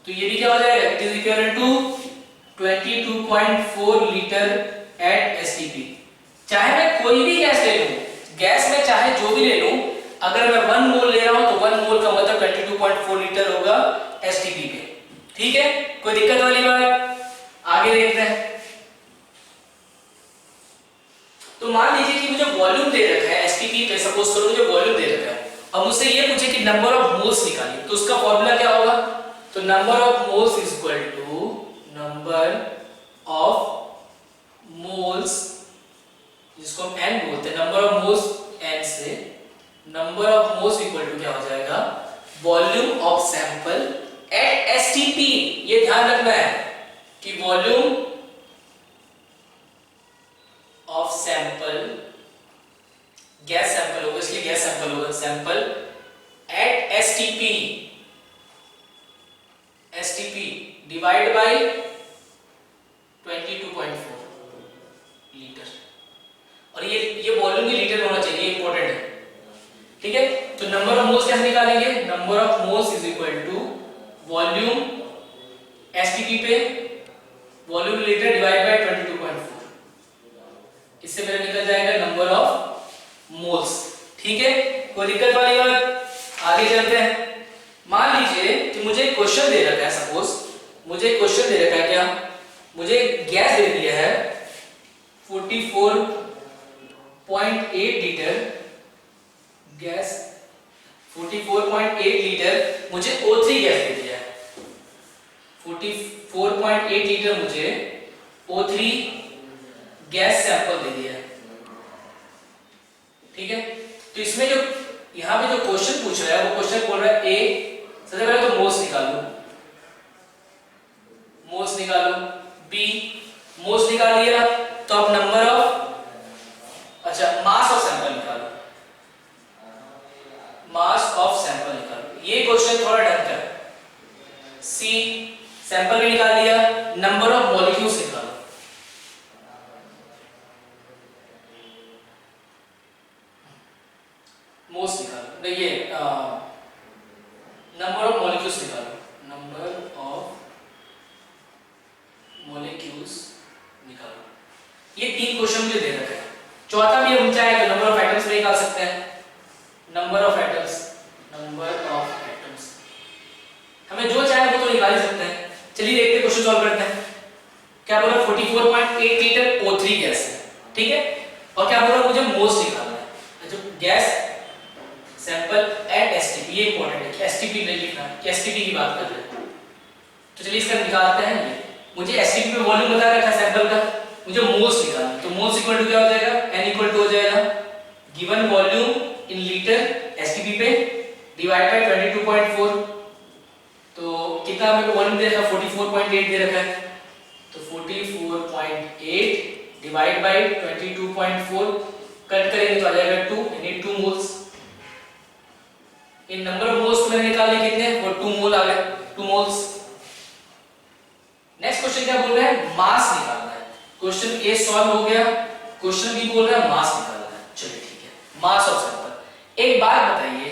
तो ये भी क्या हो जाएगा, it is equivalent to 22.4 litre at STP। चाहे मैं कोई भी गैस ले लूं, गैस में चाहे जो भी ले लूं, अगर मैं 1 मोल ले रहा हूं तो 1 मोल का मतलब 22.4 लीटर होगा STP पे। ठीक है, कोई दिक्कत वाली बात, आगे देखते हैं। तो मान लीजिए कि मुझे वॉल्यूम दे रखा है एसटीपी पे, सपोज करो मुझे वॉल्यूम दे रखा है, अब मुझसे ये पूछे कि नंबर ऑफ मोल्स निकालिए, तो उसका फॉर्मूला क्या होगा, तो number of moles is equal to number of moles, जिसको हम n बोलते हैं, नंबर ऑफ मोल्स n से number of moles equal to क्या हो जाएगा, volume of sample at STP. ये ध्यान रखना है कि volume of sample, gas sample होगा इसलिए गैस सैंपल होगा, sample at STP divide by 22.4 litre. और ये वॉल्यूम भी लीटर में होना चाहिए, इंपॉर्टेंट है। ठीक है, तो नंबर ऑफ मोल्स कैसे निकालेंगे, number of moles is equal to volume STP पे वॉल्यूम लीटर डिवाइड बाय 22.4, इससे मेरा निकल जाएगा नंबर ऑफ मोल्स। ठीक है, कोई दिक्कत वाली बात, आगे चलते हैं। मान लीजिए कि मुझे क्वेश्चन दे रखा है, सपोज मुझे क्वेश्चन दे रखा है, क्या मुझे गैस दे दिया है 44.8 लीटर, गैस 44.8 लीटर मुझे O3 गैस दे दिया है, 44.8 लीटर मुझे O3 गैस सैंपल दे दिया है। ठीक है, तो इसमें जो यहाँ पे जो क्वेश्चन पूछ रहा है वो क्वेश्चन बोल रहा है ए, सबसे पहले तो मोल्स निकालो, मोल्स निकालो। बी, मोल्स निकाल लिया तो अब नंबर ऑफ, अच्छा मास ऑफ सैंपल निकालो, मास ऑफ सैंपल निकालो। ये क्वेश्चन थोड़ा ढंग का है। सी, सैंपल भी निकाल लिया, नंबर ऑफ मॉलिक्यूल्स निकालो। मोल्स निकालो, नहीं ये नंबर ऑफ मॉलिक्यूल्स निकालो, नंबर ऑफ मॉलिक्यूल्स निकालो। ये 3 क्वेश्चन मुझे दे रखा है। चौथा भी हम चाहे तो नंबर ऑफ एटम्स में निकाल सकते हैं, number of atoms, number of atoms हमें जो चाहे वो तो निकाल ही सकते हैं। चलिए देखते हैं, क्वेश्चन सॉल्व करते हैं। क्या बोला, 44.8 लीटर O3 गैस है, ठीक है, और क्या बोला मुझे मोल्स निकालना है। जो गैस सैंपल एट एसटीपी, ये इंपॉर्टेंट है कि एसटीपी नहीं लिखना कि एसटीपी की बात कर रहे हैं। तो चलिए इसका निकालते हैं। ये मुझे एसटीपी में वॉल्यूम बता रखा है सैंपल का, मुझे मोल्स निकालना है। तो मोल्स इक्वल टू क्या हो जाएगा, n इक्वल टू हो जाएगा given volume in litre STP पे डिवाइड बाय 22.4। तो कितना मेरे को वॉल्यूम दे रखा है, 44.8 दे रखा है। तो 44.8 डिवाइड बाय 22.4 कट करेंगे तो आ जाएगा 2, यानी 2 moles. In number of moles मैंने निकाले कितने, वो 2 मोल आ गए, 2 मोल्स। नेक्स्ट क्वेश्चन क्या बोल रहा है, मास निकालना है। क्वेश्चन ए सॉल्व हो गया, क्वेश्चन बी बोल रहा है मास निकालना है। चलिए ठीक है, मास ऑफ सैंपल। एक बात बताइए,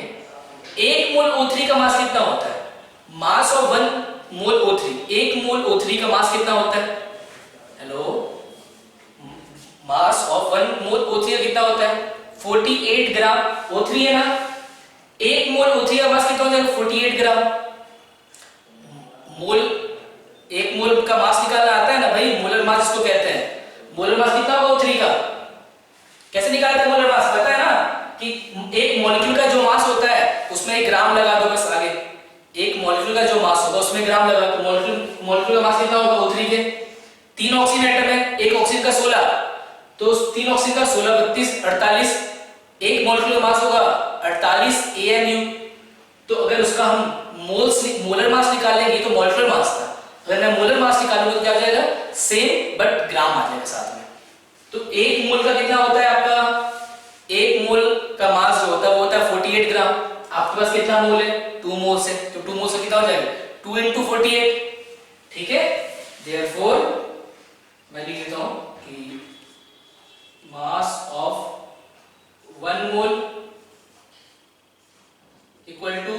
1 मोल O3 का मास कितना होता है? मास of 1 mole O3, 1 mole O3 का मास कितना होता है? Hello, mass of 1 mole O3 का कितना होता है? 48 ग्राम O3 है ना। 1 मोल O3 का मास कितना होता है? 48 ग्राम। मोल, 1 मोल का मास निकालना आता है ना भाई, मोलर मास इसको कहते हैं। मोलर मास कितना होगा O3 का? कैसे निकालते हैं मोलर मास, पता है ना कि एक मॉलिक्यूल का जो मास होता है उसमें 1 ग्राम लगा दो बस आगे। एक मॉलिक्यूल का जो मास होगा उसमें ग्राम लगा, तो मॉलिक्यूल का मास कितना होगा O3 के? 3 ऑक्सीजन एटम है, एक ऑक्सीजन का 16, तो 3 ऑक्सीजन का 16 32 48, एक मॉलिक्यूल का मास होगा 48 AMU। तो अगर उसका हम मोलर मास निकालेंगे तो मॉलिक्यूलर मास था, अगर मैं मोलर मास निकालूंगा तो क्या हो जाएगा, सेम बट ग्राम आ जाएगा साथ में। तो 1 मोल का कितना होता है आपका, 1 मोल का मास जो होता है वो होता है 48 ग्राम। आपके पास कितना मोल है, 2 मोल्स है, तो 2 मोल्स का कितना हो जाएगा, 2 into 48, ठीक है। देयरफॉर मैं लिख देता हूं कि mass of 1 mole equal to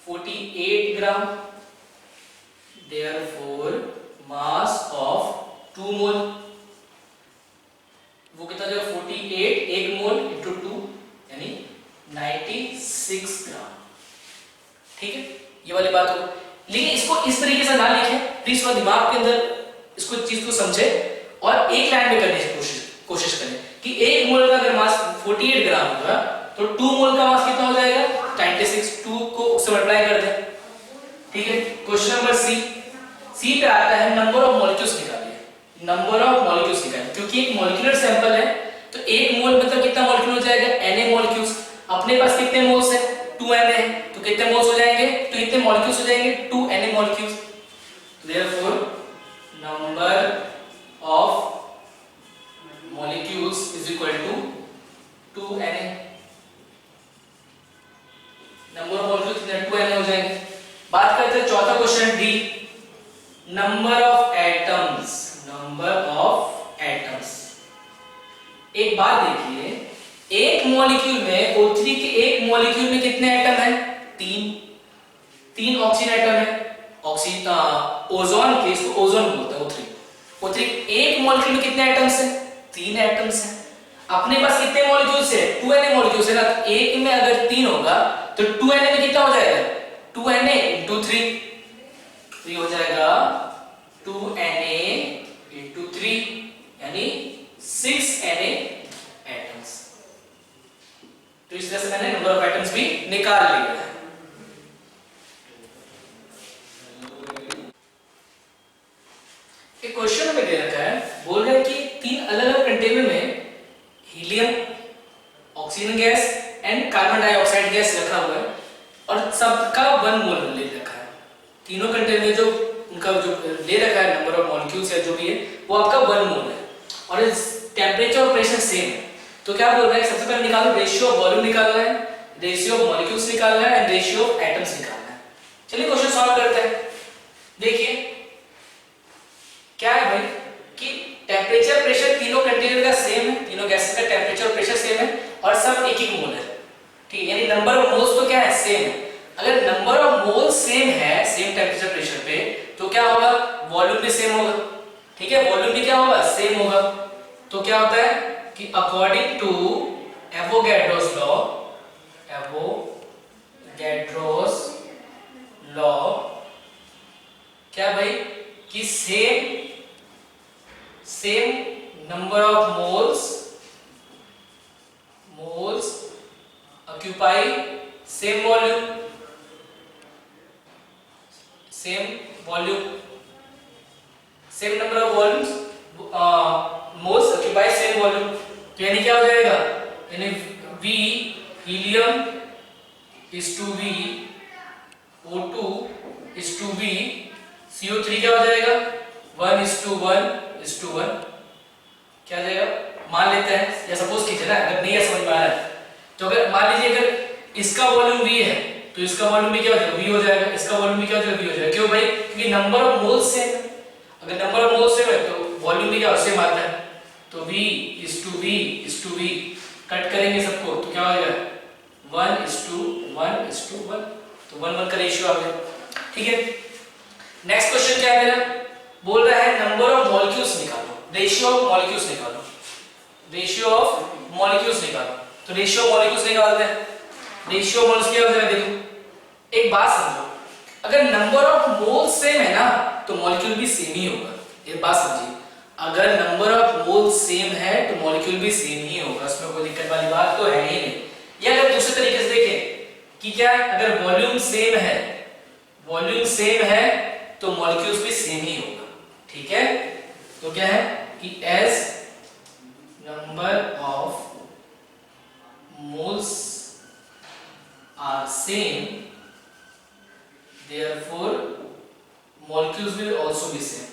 48 gram. Therefore mass of 2 mole वो कितना हो जाएगा, 48, 1 मोल इंटू 2 यानी 96 ग्राम, ठीक है। ये वाली बात हो, लेकिन इसको इस तरीके से ना लिखें प्लीज, थोड़ा दिमाग के अंदर इसको चीज को समझे और एक लाइन में करने की कोशिश करें कि 1 मोल का अगर मास 48 ग्राम होगा तो 2 मोल का मास कितना हो जाएगा, 96, 2 को उससे मल्टीप्लाई कर दें, ठीक है। क्वेश्चन नंबर सी पे आता है नंबर ऑफ मॉलिक्यूल्स निकालिए, नंबर ऑफ मॉलिक्यूल्स निकालिए। क्योंकि एक मॉलिक्यूलर सैंपल है तो 1 मोल मतलब कितना मॉलिक्यूल हो जाएगा, Na मॉलिक्यूल्स। अपने पास कितने मोल्स है, 2 Na है, तो कितने मोल्स हो जाएंगे, तो इतने मॉलिक्यूल्स हो जाएंगे 2 Na molecules. Therefore number of molecules is equal to 2Na। Number of molecules कितने, 2Na हो जाएंगे। बात करते हैं चौथा question D, number of atoms, number of atoms. एक बात देखिए, एक मॉलिक्यूल में O3 के एक मॉलिक्यूल में कितने एटम हैं, 3 ऑक्सीजन एटम है। ऑक्सीजन ओजोन के, इसको ओजोन बोलते हैं O3। एक मॉलिक्यूल में कितने एटम्स हैं, 3 एटम्स हैं। अपने पास कितने मॉलिक्यूल्स है, 2Na मॉलिक्यूल्स है ना। तो एक में अगर 3 होगा तो 2Na में कितना हो जाएगा, 2Na into 3, तो ये हो जाएगा 2Na into 3 यानी 6Na एटम्स। तो इस तरह से मैंने नंबर ऑफ एटम्स भी निकाल लिया है। एक क्वेश्चन में दे रखा है, बोल रहा है कि 3 अलग-अलग कंटेनर में helium, oxygen gas and carbon dioxide gas रखा हुआ है और सब सबका 1 मोल ले रखा है। तीनों कंटेनर में जो उनका जो ले रखा है नंबर ऑफ मॉलिक्यूल्स या जो भी है वो आपका 1 मोल है और इस टेम्परेचर और प्रेशर सेम है। तो क्या बोल रहा है, सबसे पहले निकालो रेशियो ऑफ वॉल्यूम निकालना है, रेशियो ऑफ मॉलिक्यूल्स निकालना है एंड रेशियो ऑफ एटम्स निकालना है। चलिए क्वेश्चन सॉल्व करते हैं। देखिए क्या है भाई कि टेम्परेचर प्रेशर तीनों कंटेनर का सेम है, तीनों गैसेस का टेम्परेचर और प्रेशर सेम है और सब एक एक मोल है, ठीक है, यानी नंबर ऑफ मोल्स तो क्या है सेम है। अगर नंबर ऑफ मोल्स सेम है सेम टेम्परेचर प्रेशर पे तो क्या होगा, वॉल्यूम भी सेम होगा, ठीक है, वॉल्यूम भी क्या होगा सेम होगा। तो क्या होता है कि अकॉर्डिंग टू एवोगैड्रोस लॉ क्या भाई कि same number of moles occupy same volume same number of volumes moles occupy same volume. तो यानी क्या हो जाएगा, यानी V helium is to V, O2 is to V, CO3 क्या हो जाएगा 1 is to 1 क्या जाएगा, मान लेते हैं या सपोज कीजिए ना, अगर नहीं समझ में आ रहा है तो अगर मान लीजिए अगर इसका वॉल्यूम V है तो इसका वॉल्यूम भी क्या हो जाएगा V हो जाएगा, इसका वॉल्यूम भी क्या हो जाएगा V हो जाएगा। क्यों भाई, क्योंकि नंबर ऑफ मोल्स सेम है, अगर नंबर ऑफ मोल्स सेम है तो वॉल्यूम भी क्या सेम आता है। तो V is to V cut करेंगे सबको तो क्या हो जाएगा 1 is to 1 तो 1 का रेशियो आ गया, ठीक है। नेक्स्ट क्वेश्चन क्या है मेरा, बोल रहा है नंबर ऑफ मॉलिक्यूल्स निकालो, रेशियो ऑफ मॉलिक्यूल्स निकालो, तो रेशियो ऑफ मॉलिक्यूल्स निकालते हैं। रेशियो ऑफ मोल्स क्या हो जाएगा, देखो एक बात समझो, अगर नंबर ऑफ मोल्स सेम है ना तो मॉलिक्यूल भी सेम ही होगा, ये बात समझिए, अगर नंबर ऑफ मोल्स सेम है तो मॉलिक्यूल भी सेम ही होगा, उसमें कोई दिक्कत वाली बात तो है ही नहीं। या अगर दूसरे तरीके से देखें कि क्या अगर वॉल्यूम सेम है तो मॉलिक्यूल्स भी सेम ही होगा, ठीक है। तो क्या है कि as number of moles are same therefore molecules will also be same,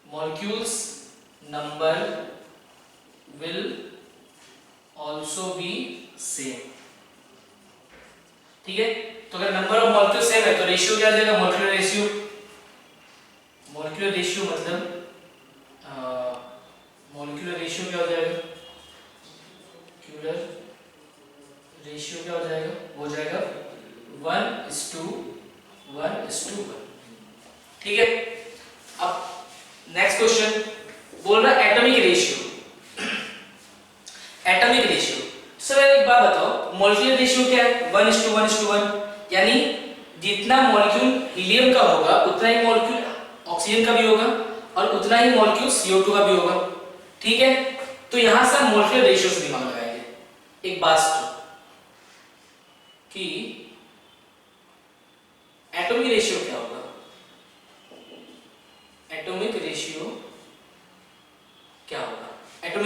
molecules number will also be same, ठीक है। तो अगर नंबर ऑफ मॉलिक्यूल सेम है तो रेशियो क्या आ जाएगा, मॉलिक्यूलर रेशियो मतलब मॉलिक्यूलर रेशियो क्या हो जाएगा, मॉलिक्यूलर रेशियो क्या हो जाएगा, हो जाएगा 1:1:1, ठीक है। अब नेक्स्ट क्वेश्चन बोल रहा है एटॉमिक रेशियो। सर एक बात बताओ, मॉलिक्यूलर रेशियो क्या है 1:1:1, यानी जितना मॉलिक्यूल हीलियम का होगा उतना ही मॉलिक्यूल ऑक्सीजन का भी होगा और उतना ही मॉलिक्यूल CO2 का भी होगा, ठीक है। तो यहां से हम मॉलिक्यूलर रेशियो से दिमाग लगाएंगे। एक बात सुनो कि एटॉमिक रेशियो क्या होगा, एटॉमिक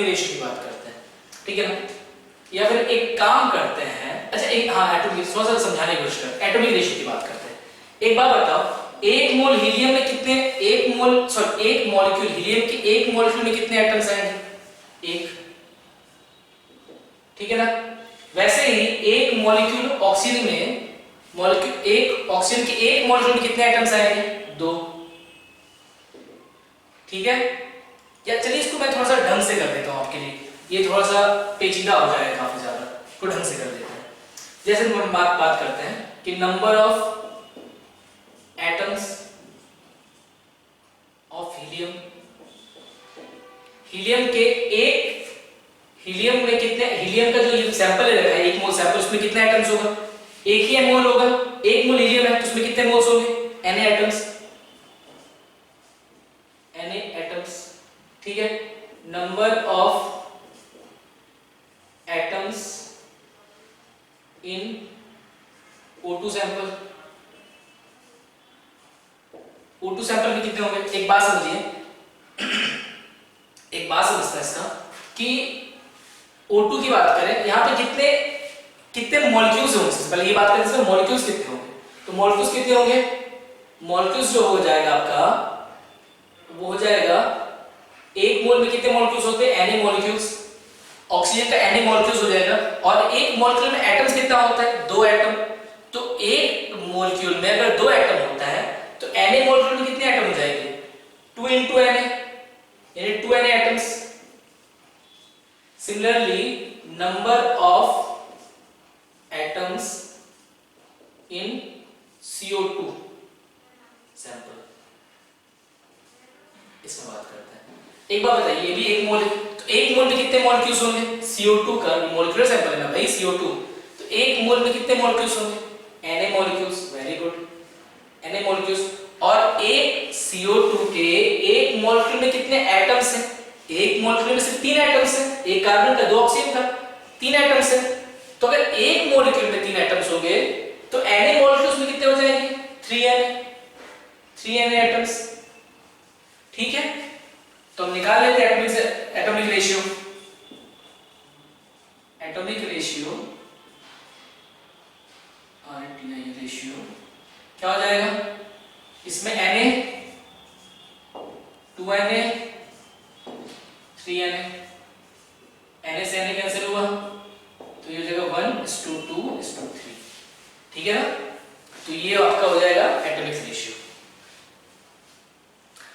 रेशियो की बात करते हैं, ठीक है ना। या फिर एक काम करते हैं, अच्छा एक एटॉमिक थोड़ा सा समझाने की कोशिश करते हैं, एटॉमिक रेशियो की बात करते हैं। एक बात बताओ, एक मोल हीलियम में कितने, एक मॉलिक्यूल हीलियम के एक मॉलिक्यूल में कितने एटम्स आएंगे, एक, ठीक है ना। वैसे ही एक मॉलिक्यूल ऑक्सीजन में ऑक्सीजन के एक मॉलिक्यूल में कितने एटम्स आएंगे, 2, ठीक है। या चलिए इसको मैं थोड़ा सा ढंग से कर देता हूं आपके लिए, ये थोड़ा सा पेचीदा हो जाएगा काफी ज्यादा, को ढंग से कर देते हैं। जैसे हम बात करते हैं कि number of atoms of helium में कितने, हीलियम का जो सैंपल है 1 मोल सैंपल, उसमें कितने एटम्स होगा, एक ही मोल होगा, 1 मोल हीलियम है तो उसमें कितने मोल्स होंगे, Na एटम्स, ठीक है। Number of atoms in O2 sample में कितने होंगे। एक बात समझिए, एक बात समझता है इसका कि O2 की बात करें, यहां पे कितने कितने मॉलिक्यूल्स होंगे, सबसे पहले ये बात करते हैं मॉलिक्यूल्स कितने होंगे। तो मॉलिक्यूल्स कितने होंगे, मॉलिक्यूल्स जो हो जाएगा आपका वो हो जाएगा, एक मोल में कितने मॉलिक्यूल्स होते हैं, Na मॉलिक्यूल्स, ऑक्सीजन का Na मॉलिक्यूल्स हो जाएगा। और एक मॉलिक्यूल में एटम्स कितना होता है, 2 एटम। तो एक मॉलिक्यूल में अगर 2 एटम होता है तो Na मॉलिक्यूल में कितने एटम हो जाएंगे, 2 into Na, यानी 2 Na atoms. Similarly number of atoms in CO2 sample, इसमें बात करते हैं। एक बात बताइए, ये भी एक मोल है, तो एक मोल में कितने मॉलिक्यूल्स होंगे, CO2 का मॉलिक्यूलर सैंपल है ना भाई CO2, तो एक मोल में कितने मॉलिक्यूल्स होंगे, Na molecules, very good, Na molecules. और एक CO2 के एक मॉलिक्यूल में कितने एटम्स हैं, एक मॉलिक्यूल में सिर्फ 3 एटम्स हैं, एक कार्बन का 2 ऑक्सीजन का, 3 एटम्स हैं। तो अगर एक मॉलिक्यूल में 3 एटम्स होंगे तो Na मॉलिक्यूल्स में कितने हो जाएंगे, 3 Na एटम्स। ठीक है, तो हम निकाल लेते हैं atomic ratio. Atomic ratio RTI ratio क्या हो जाएगा, इसमें Na 2Na 3Na, Na से Na कैंसिल हुआ तो ये हो जाएगा 1:2:3। ठीक है ना, तो ये आपका हो जाएगा एटॉमिक रेशियो।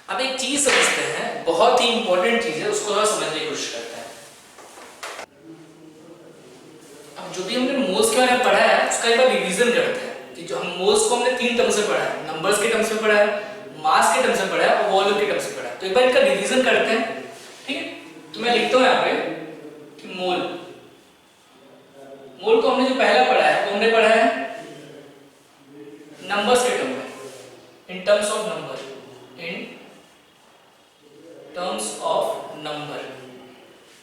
अब एक चीज समझते हैं, बहुत ही इंपॉर्टेंट चीज है, उसको थोड़ा समझने की कोशिश करते हैं। अब जो भी हमने मोल्स के बारे में पढ़ा है उसका एक बार रिवीजन करते हैं कि जो हम मोल्स को हमने 3 टर्म्स में पढ़ा है, नंबर्स के टर्म्स में पढ़ा है, मास के टर्म्स में पढ़ा है और वॉल्यूम के टर्म्स में पढ़ा है। तो एक बार इनका रिवीजन करते हैं। ठीक है, तो मैं लिखता हूं यहां पे कि मोल को हमने जो पहला पढ़ा है वो हमने पढ़ा है नंबर्स के टर्म में, इन terms of number, in terms of number.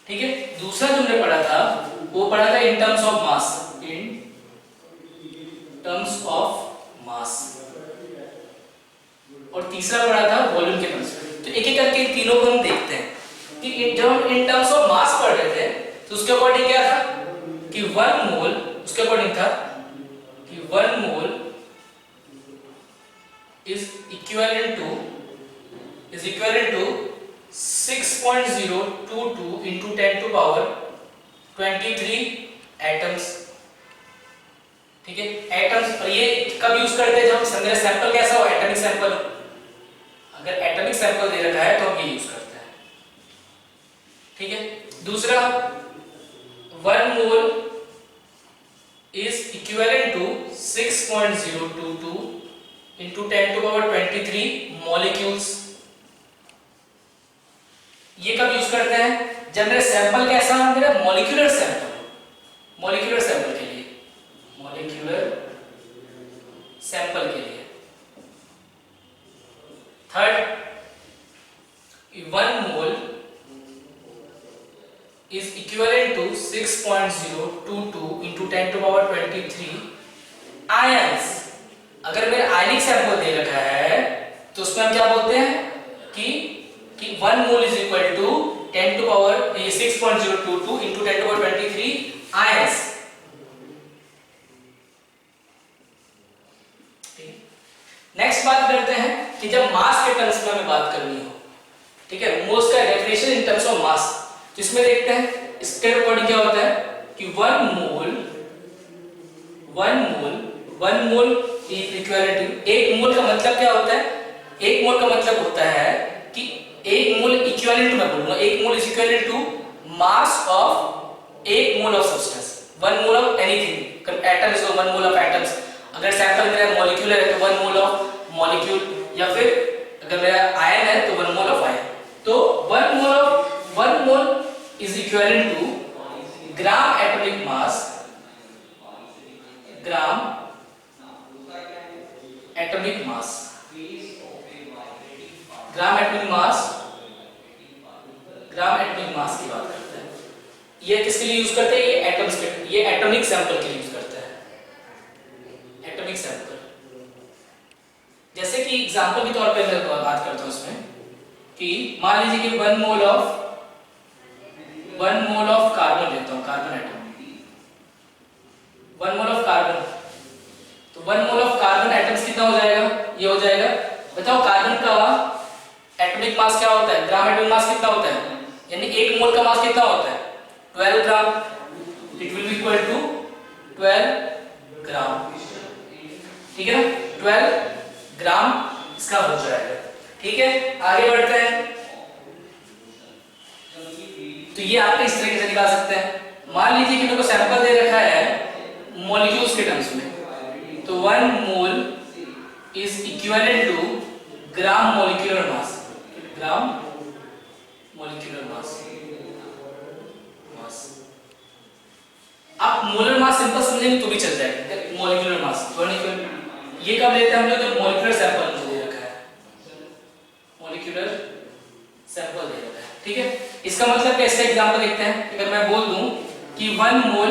ठीक है, दूसरा जो हमने पढ़ा था वो पढ़ा था in terms of mass, in terms of mass. और तीसरा पढ़ा था वॉल्यूम के टर्म्स में। तो एक एक करके इन तीनों को हम देखते हैं कि जब हम इन टर्म्स ऑफ मास पढ़ रहे थे तो उसके अकॉर्डिंग क्या था कि 1 मोल, उसके अकॉर्डिंग था कि 1 मोल is equivalent to 6.022 into 10 to power 23 atoms. ठीक है, एटम्स। और ये कब यूज करते हैं, जब समझे सैंपल कैसा हो, एटॉमिक सैंपल। अगर एटॉमिक सैंपल दे रखा है तो हम ये यूज करते हैं। ठीक है, दूसरा 1 मोल is equivalent to 6.022 into 10 to power 23 molecules। ये कब यूज करते हैं, जब मेरा सैंपल कैसा हो, मेरा मॉलिक्यूलर सैंपल, मॉलिक्यूलर सैंपल के लिए, मॉलिक्यूलर सैंपल के लिए। Third, 1 mole is equivalent to 6.022 into 10 to power 23 ions। अगर मेरा आयनिक सैंपल दे रखा है तो उसमें हम क्या बोलते हैं कि 1 mole is equal to 10 to power 6.022 into 10 to power 23 ions। Next बात करते हैं कि जब मास के टर्म्स में हमें बात करनी हो, ठीक है, मोल्स का definition in terms of mass. तो इसमें देखते हैं इसके अकॉर्डिंग क्या होता है कि 1 मोल इक्विवेलेंट। एक मोल का मतलब क्या होता है, एक मोल का मतलब होता है कि एक मोल इक्विवेलेंट, मैं बोलूंगा एक mole is equivalent to mass of एक mole of substance, 1 mole of anything. Atom is 1 mole of atoms. अगर सैंपल मेरा मॉलिक्यूल है तो 1 मोल ऑफ मॉलिक्यूल, या फिर अगर मेरा आयन है तो 1 मोल ऑफ आयन। तो 1 मोल is equivalent to gram atomic mass, gram atomic mass, gram atomic mass, gram atomic mass की बात करते हैं। ये किसके लिए यूज करते हैं, ये एटम्स के, ये एटॉमिक सैंपल के लिए यूज करते हैं, एटॉमिक सैंपल। जैसे कि एग्जांपल के तौर पे मैं बात करता हूं इसमें कि मान लीजिए कि 1 मोल ऑफ कार्बन लेता हूं, carbon atom, 1 mole of carbon, तो 1 मोल ऑफ कार्बन एटम्स कितना हो जाएगा, ये हो जाएगा। बताओ कार्बन का एटॉमिक मास क्या होता है, ग्राम एटॉमिक मास कितना होता है, यानी 1 मोल का मास कितना होता है 12 gram, it will be equal to 12 gram, ठीक है ना, 12 ग्राम इसका हो जाएगा। ठीक है, आगे बढ़ते हैं। तो ये आप इस तरीके से निकाल सकते हैं। मान लीजिए कि मेरे को सैंपल दे रखा है मॉलिक्यूल्स के टर्म्स में, तो 1 mole is equivalent to gram molecular mass, gram molecular mass. आप मोलर मास सिंपल समझेंगे तो भी चल जाएगा, मॉलिक्यूलर मास ये कब लेते हैं हम लोग, जब मॉलिक्यूलर सैंपल मुझे दे रखा है, मॉलिक्यूलर सैंपल दे रखा है। ठीक है, इसका मतलब क्या, इसका एग्जांपल देखते हैं। अगर मैं बोल दूं कि 1 mole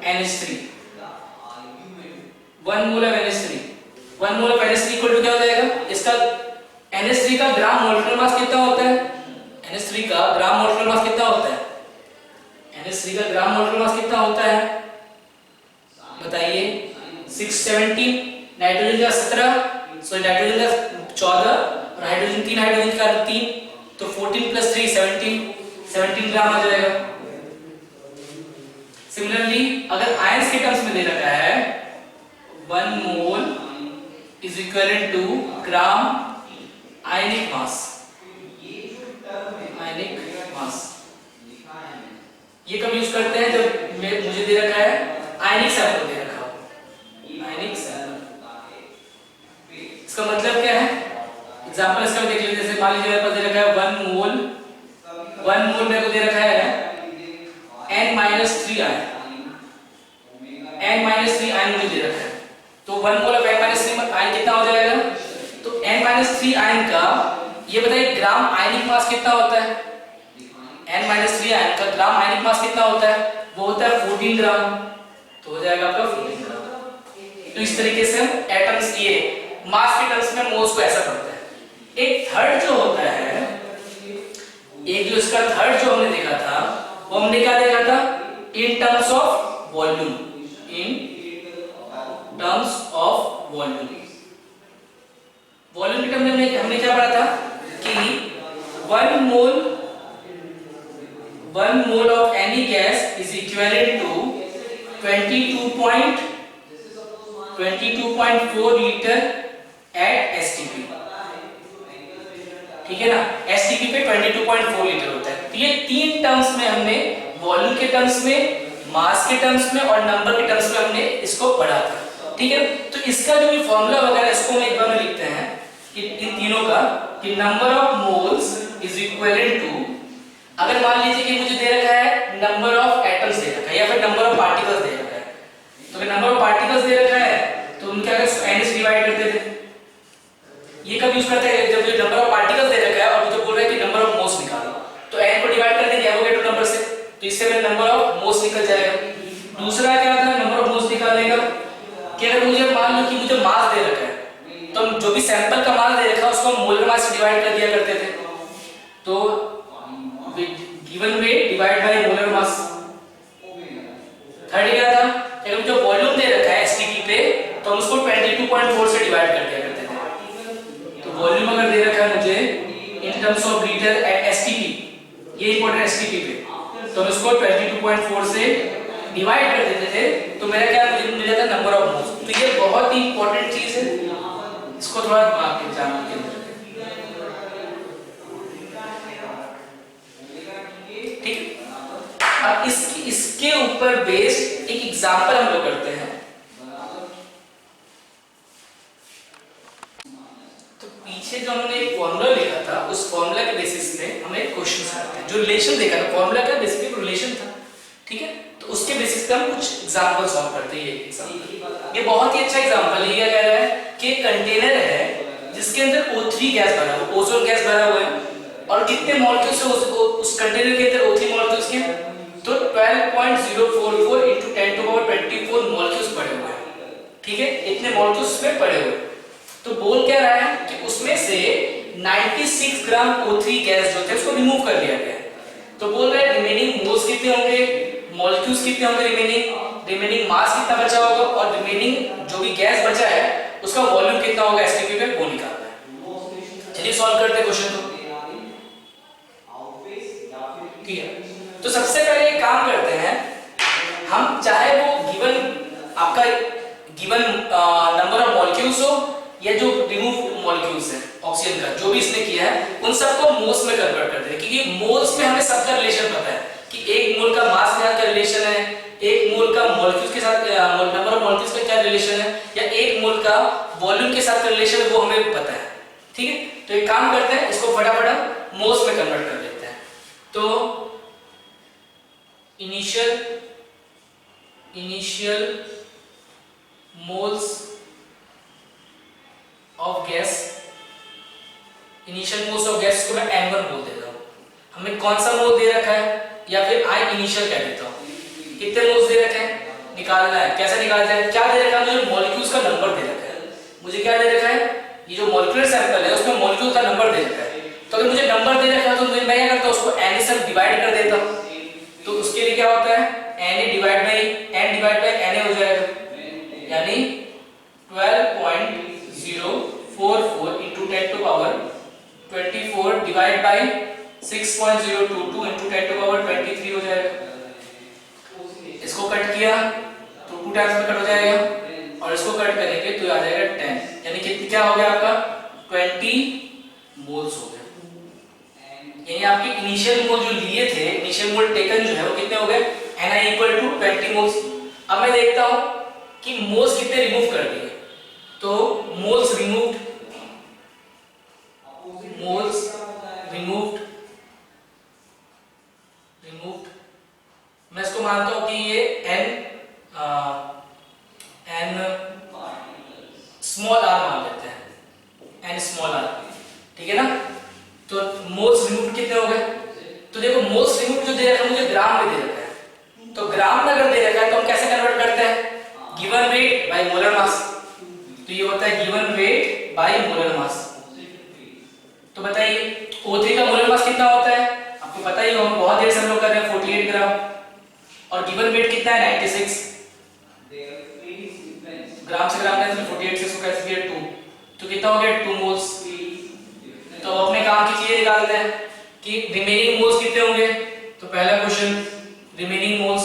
NH3, 1 mole of NH3, 1 mole of NH3 equal to क्या हो जाएगा, इसका NH3 का ग्राम मोलिकुलर मास कितना होता है, NH3 का ग्राम मोलिकुलर मास कितना होता है, NH3 का ग्राम मोलिकुलर मास कितना होता है बताइए, 617, नाइट्रोजन का 17, सॉरी नाइट्रोजन का 14 और हाइड्रोजन 3, हाइड्रोजन का 3, तो 14 प्लस 3 17 ग्राम आ जाएगा। सिमिलरली अगर आयंस के टर्म्स में दे रखा है 1 मोल इज इक्विवेलेंट टू ग्राम आयनिक मास, आयनिक मास ये कब यूज करते हैं, जब मुझे दे रखा है आयनिक सैंपल दे रखा हो, आयनिक सैंपल। इसका मतलब क्या है, एग्जांपल इसका देख लीजिए। जैसे मान लीजिए मेरे पास दे रखा है 1 मोल मेरे को दे रखा है N-3 आयन, N-3 आयन मुझे दे रखा है, तो 1 मोल ऑफ N-3 आयन कितना हो जाएगा, तो N-3 आयन का ये बताइए ग्राम आयनिक मास कितना होता है, N-3 आयन का ग्राम आयनिक मास कितना होता है, वो होता है 14 ग्राम, तो हो जाएगा आपका 14 ग्राम। तो इस तरीके से हम एटम्स ये मास के टर्म्स में मोल्स को ऐसा पढ़ते हैं। एक थर्ड जो होता है, एक जो इसका थर्ड जो हमने देखा था, वो हमने क्या देखा था, in terms of volume, in terms of volume. Volume के टर्म में हमने क्या पढ़ा था कि 1 mole of any gas is equivalent to 22.4 litre at STP, ठीक है ना, एसटीपी पे 22.4 लीटर होता है। तो ये 3 टर्म्स में हमने वॉल्यूम के टर्म्स में, मास के टर्म्स में और नंबर के टर्म्स में हमने इसको पढ़ा था। ठीक है, तो इसका जो भी फॉर्मूला वगैरह इसको हम एक बार में लिखते हैं कि इन तीनों का, कि number of moles is equivalent to, अगर मान लीजिए कि मुझे दे रखा है नंबर ऑफ एटम्स दे रखा है या फिर नंबर ऑफ पार्टिकल्स दे रखा है, तो अगर नंबर ऑफ पार्टिकल्स दे रखा है तो उनके अगर n से डिवाइड करते थे। ये कब यूज करते हैं, जब मुझे नंबर ऑफ पार्टिकल्स दे रखा है और मुझे बोल रहा है कि नंबर ऑफ मोल्स निकालो, तो n को डिवाइड कर देंगे एवोगैड्रो नंबर से, तो इससे मेरा नंबर ऑफ मोल्स निकल जाएगा। दूसरा क्या था, नंबर ऑफ मोल्स निकालने का, कि अगर मुझे मान लो कि मुझे मास दे रखा है, तो जो भी सैंपल का मास दे रखा है उसको हम मोलर मास से डिवाइड कर दिया करते थे, तो given weight divide by molar mass. Third क्या था, अगर मुझे वॉल्यूम दे रखा है एसटीपी पे, तो हम उसको 22.4 से डिवाइड कर दिया करते थे। तो वॉल्यूम अगर दे रखा है मुझे इन terms of litre at STP, ये इंपॉर्टेंट एसटीपी पे, तो हम इसको 22.4 से डिवाइड कर देते थे, तो मेरा क्या मिल जाता है, नंबर ऑफ मोल्स। तो ये बहुत ही इंपॉर्टेंट चीज है, इसको थोड़ा दिमाग में जानने के लिए। ठीक, अब इसके ऊपर बेस्ड एक एग्जांपल हम लोग करते हैं। तो पीछे जो हमने एक फॉर्मूला लिखा था, उस फॉर्मूला के बेसिस पे हम एक क्वेश्चन करते हैं। जो रिलेशन देखा था, फॉर्मूला का बेसिकली रिलेशन था, ठीक है, तो उसके बेसिस पे हम कुछ एग्जांपल सॉल्व करते हैं। ये बहुत ही अच्छा एग्जांपल है। ये कह रहा है कि कंटेनर है जिसके अंदर O3 गैस भरा हुआ है, ओजोन गैस भरा हुआ है, और कितने मॉलिक्यूल्स है उस कंटेनर के अंदर O3 मॉलिक्यूल्स के, तो 12.044 into 10⁻24 मॉलिक्यूल्स पड़े हुए हैं। ठीक है, इतने मॉलिक्यूल्स में पड़े हुए। तो बोल क्या रहा है कि उसमें से 96 ग्राम O3 गैस जो थे उसको रिमूव कर लिया गया। तो बोल रहा है रिमेनिंग मोल्स कितने होंगे, मॉलिक्यूल्स कितने होंगे रिमेनिंग मास कितना बचा होगा, और रिमेनिंग जो भी गैस बचा है उसका वॉल्यूम कितना होगा एसटीपी पे, वो निकालना है। चलिए सॉल्व करते हैं क्वेश्चन को। ठीक है, तो सबसे पहले एक काम करते हैं हम, चाहे वो गिवन आपका गिवन नंबर ऑफ मॉलिक्यूल्स हो या जो रिमूव मॉलिक्यूल्स है ऑक्सीजन का, जो भी इसने किया है उन सबको मोल्स में कन्वर्ट करते हैं, क्योंकि मोल्स में हमें सबका रिलेशन पता है कि एक मोल का मास के साथ क्या रिलेशन है, एक मोल का मॉलिक्यूल्स के साथ नंबर ऑफ मॉलिक्यूल्स का क्या रिलेशन है, या एक मोल का वॉल्यूम के साथ क्या रिलेशन है, वो हमें पता है। ठीक है, तो एक काम करते हैं, इसको फटाफट मोल्स में कन्वर्ट कर लेते हैं। तो initial moles of gas, initial moles of gas को मैं n1 बोल देता हूं। हमें कौन सा मोल दे रखा है, या फिर आई इनिशियल कह देता हूं। कितने मोल्स दे रखे हैं, निकालना है। कैसे निकालते हैं, क्या दे रखा है, मुझे मॉलिक्यूल्स का नंबर दे रखा है। मुझे क्या दे रखा है, ये जो मॉलिक्यूलर सैंपल है उसमें मॉलिक्यूल का नंबर दे रखा है। तो अगर मुझे नंबर दे रखा है तो मैं क्या करता हूं, उसको n से डिवाइड कर देता हूं। तो उसके लिए क्या होता है, n डिवाइड बाय n हो जाएगा, यानी 12.044 into 10 to power 24 divide by 6.022 into 10 to power 23 हो जाएगा। इसको कट किया तो 2 टाइम्स में कट हो जाएगा, और इसको कट करेंगे तो आ जाएगा 10, यानी कितनी क्या हो गया आपका 20 मोल्स हो गया। यानी आपके इनिशियल मोल जो लिए थे, इनिशियल मोल टेकन जो है वो कितने हो गए, Ni equal to 20 मोल्स। अब मैं देखता हूं कि मोल्स कितने रिमूव कर दिए, तो मोल्स रिमूव्ड मैं इसको मानता हूं कि ये n स्मॉल r मान लेते हैं, n स्मॉल r, ठीक है ना। तो मोल्स रिमूव्ड कितने हो गए, तो देखो मोल्स रिमूव्ड जो दे रखा है मुझे ग्राम में दे रखा है, तो ग्राम में अगर दे रखा है तो हम कैसे कन्वर्ट करते हैं, गिवन वेट बाय मोलर मास। तो ये होता है गिवन वेट बाय मोलर मास। तो बताइए O3 का मोलर मास कितना होता है, आपको पता ही होगा, बहुत देर से हम लोग कर रहे हैं, 48 ग्राम, और गिवन वेट कितना है 96 ग्राम से ग्राम में 48 से इसको कैसे किया 2, तो कितना हो गया 2 मोल्स। तो अपने काम की चीजें निकालते हैं कि रिमेनिंग मोल्स कितने होंगे। तो पहला क्वेश्चन, रिमेनिंग मोल्स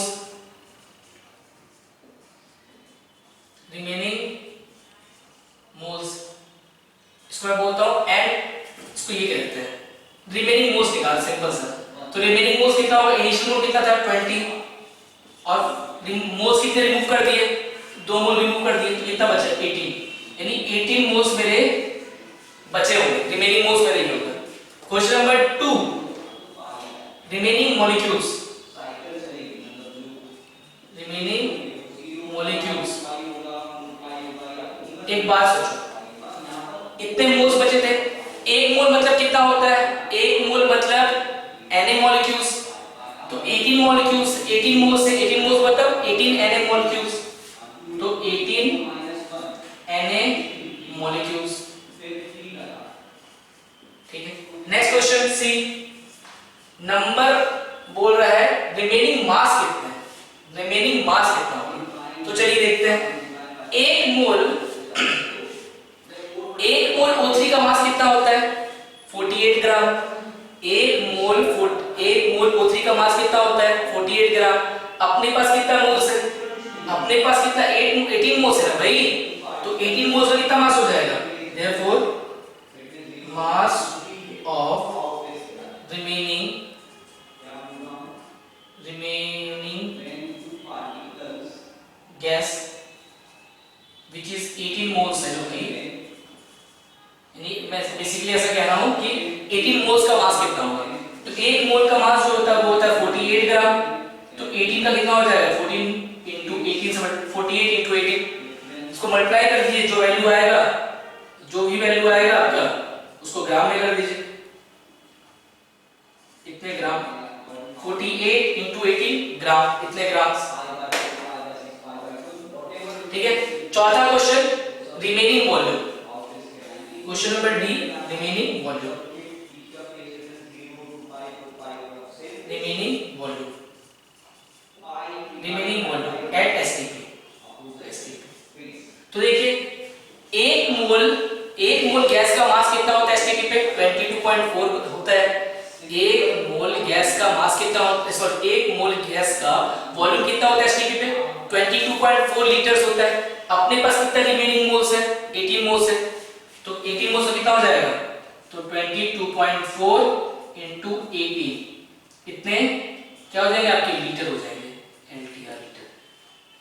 इसको मैं बोलता हूं n, इसको ये कहते हैं रिमेनिंग मोल्स निकाल, सिंपल सा। तो रिमेनिंग मोल्स कितना होगा, इनिशियल मोल कितना था 20, और मोल्स कितने रिमूव कर दिए, 2 मोल रिमूव कर दिए, तो कितना बचा 18, यानी 18 मोल्स मेरे बचे होंगे, रिमेनिंग मोल्स मेरे ही होंगे। क्वेश्चन नंबर 2, रिमेनिंग मॉलिक्यूल्स, एक बात सोचो, इतने मोल्स बचे थे, एक मोल मतलब कितना होता है, एक मोल मतलब Na मॉलिक्यूल्स, तो 18 मॉलिक्यूल्स, 18 मोल्स से 18 मोल्स मतलब 18 Na मॉलिक्यूल्स, तो 18 Na मॉलिक्यूल्स, ठीक है। नेक्स्ट क्वेश्चन सी, नंबर बोल रहा है रिमेनिंग मास कितना है, रिमेनिंग मास कितना होगा। तो चलिए देखते हैं, एक मोल O3 का मास कितना होता है 48 ग्राम, एक मोल O3 का मास कितना होता है 48 ग्राम। अपने पास कितना मोल्स है, अपने पास कितना 18 मोल्स है ना भाई, तो 18 मोल्स का कितना मास हो जाएगा, therefore mass of remaining gas which is 18 moles है, जो कि यानी मैं बेसिकली ऐसा कह रहा हूं कि 18 मोल्स का मास कितना होगा। तो एक मोल का मास जो होता है वो होता है 48 ग्राम, तो 18 का कितना हो जाएगा 14 into 18 से 48 into 18, इसको मल्टीप्लाई कर दीजिए, जो वैल्यू आएगा, जो भी वैल्यू आएगा आपका उसको ग्राम में कर दीजिए, इतने ग्राम, 48 into 18 ग्राम, इतने ग्राम, ठीक है। चौथा question, remaining volume, question number D, remaining volume, remaining volume एक मोल गैस का मास कितना होता है एसटीपी पे? 22.4 होता है। एक मोल गैस का मास कितना होता है, सॉरी एक मोल गैस का वॉल्यूम कितना होता है एसटीपी पे? 22.4 लीटर्स होता है। अपने पास कितना रिमेनिंग मोल्स है? 18 मोल्स है। तो 18 मोल्स कितना हो जाएगा? तो 22.4 into 18 कितने क्या हो जाएंगे आपके? लीटर हो जाएंगे, एलटीआर लीटर।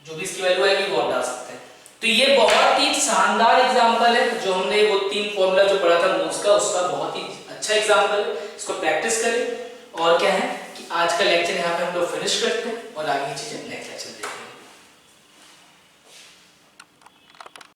जो भी इसकी वैल्यू आएगी वो आप डाल सकते हैं। तो ये बहुत ही शानदार एग्जांपल है जो हमने वो 3 फॉर्मूला जो पढ़ा था मोल्स का, उसका बहुत ही अच्छा एग्जांपल है। इसको प्रैक्टिस करें। और क्या है कि आज का लेक्चर यहाँ पे हम लोग फिनिश करते हैं और आगे की चीजें नेक्स्ट लेक्चर देखेंगे।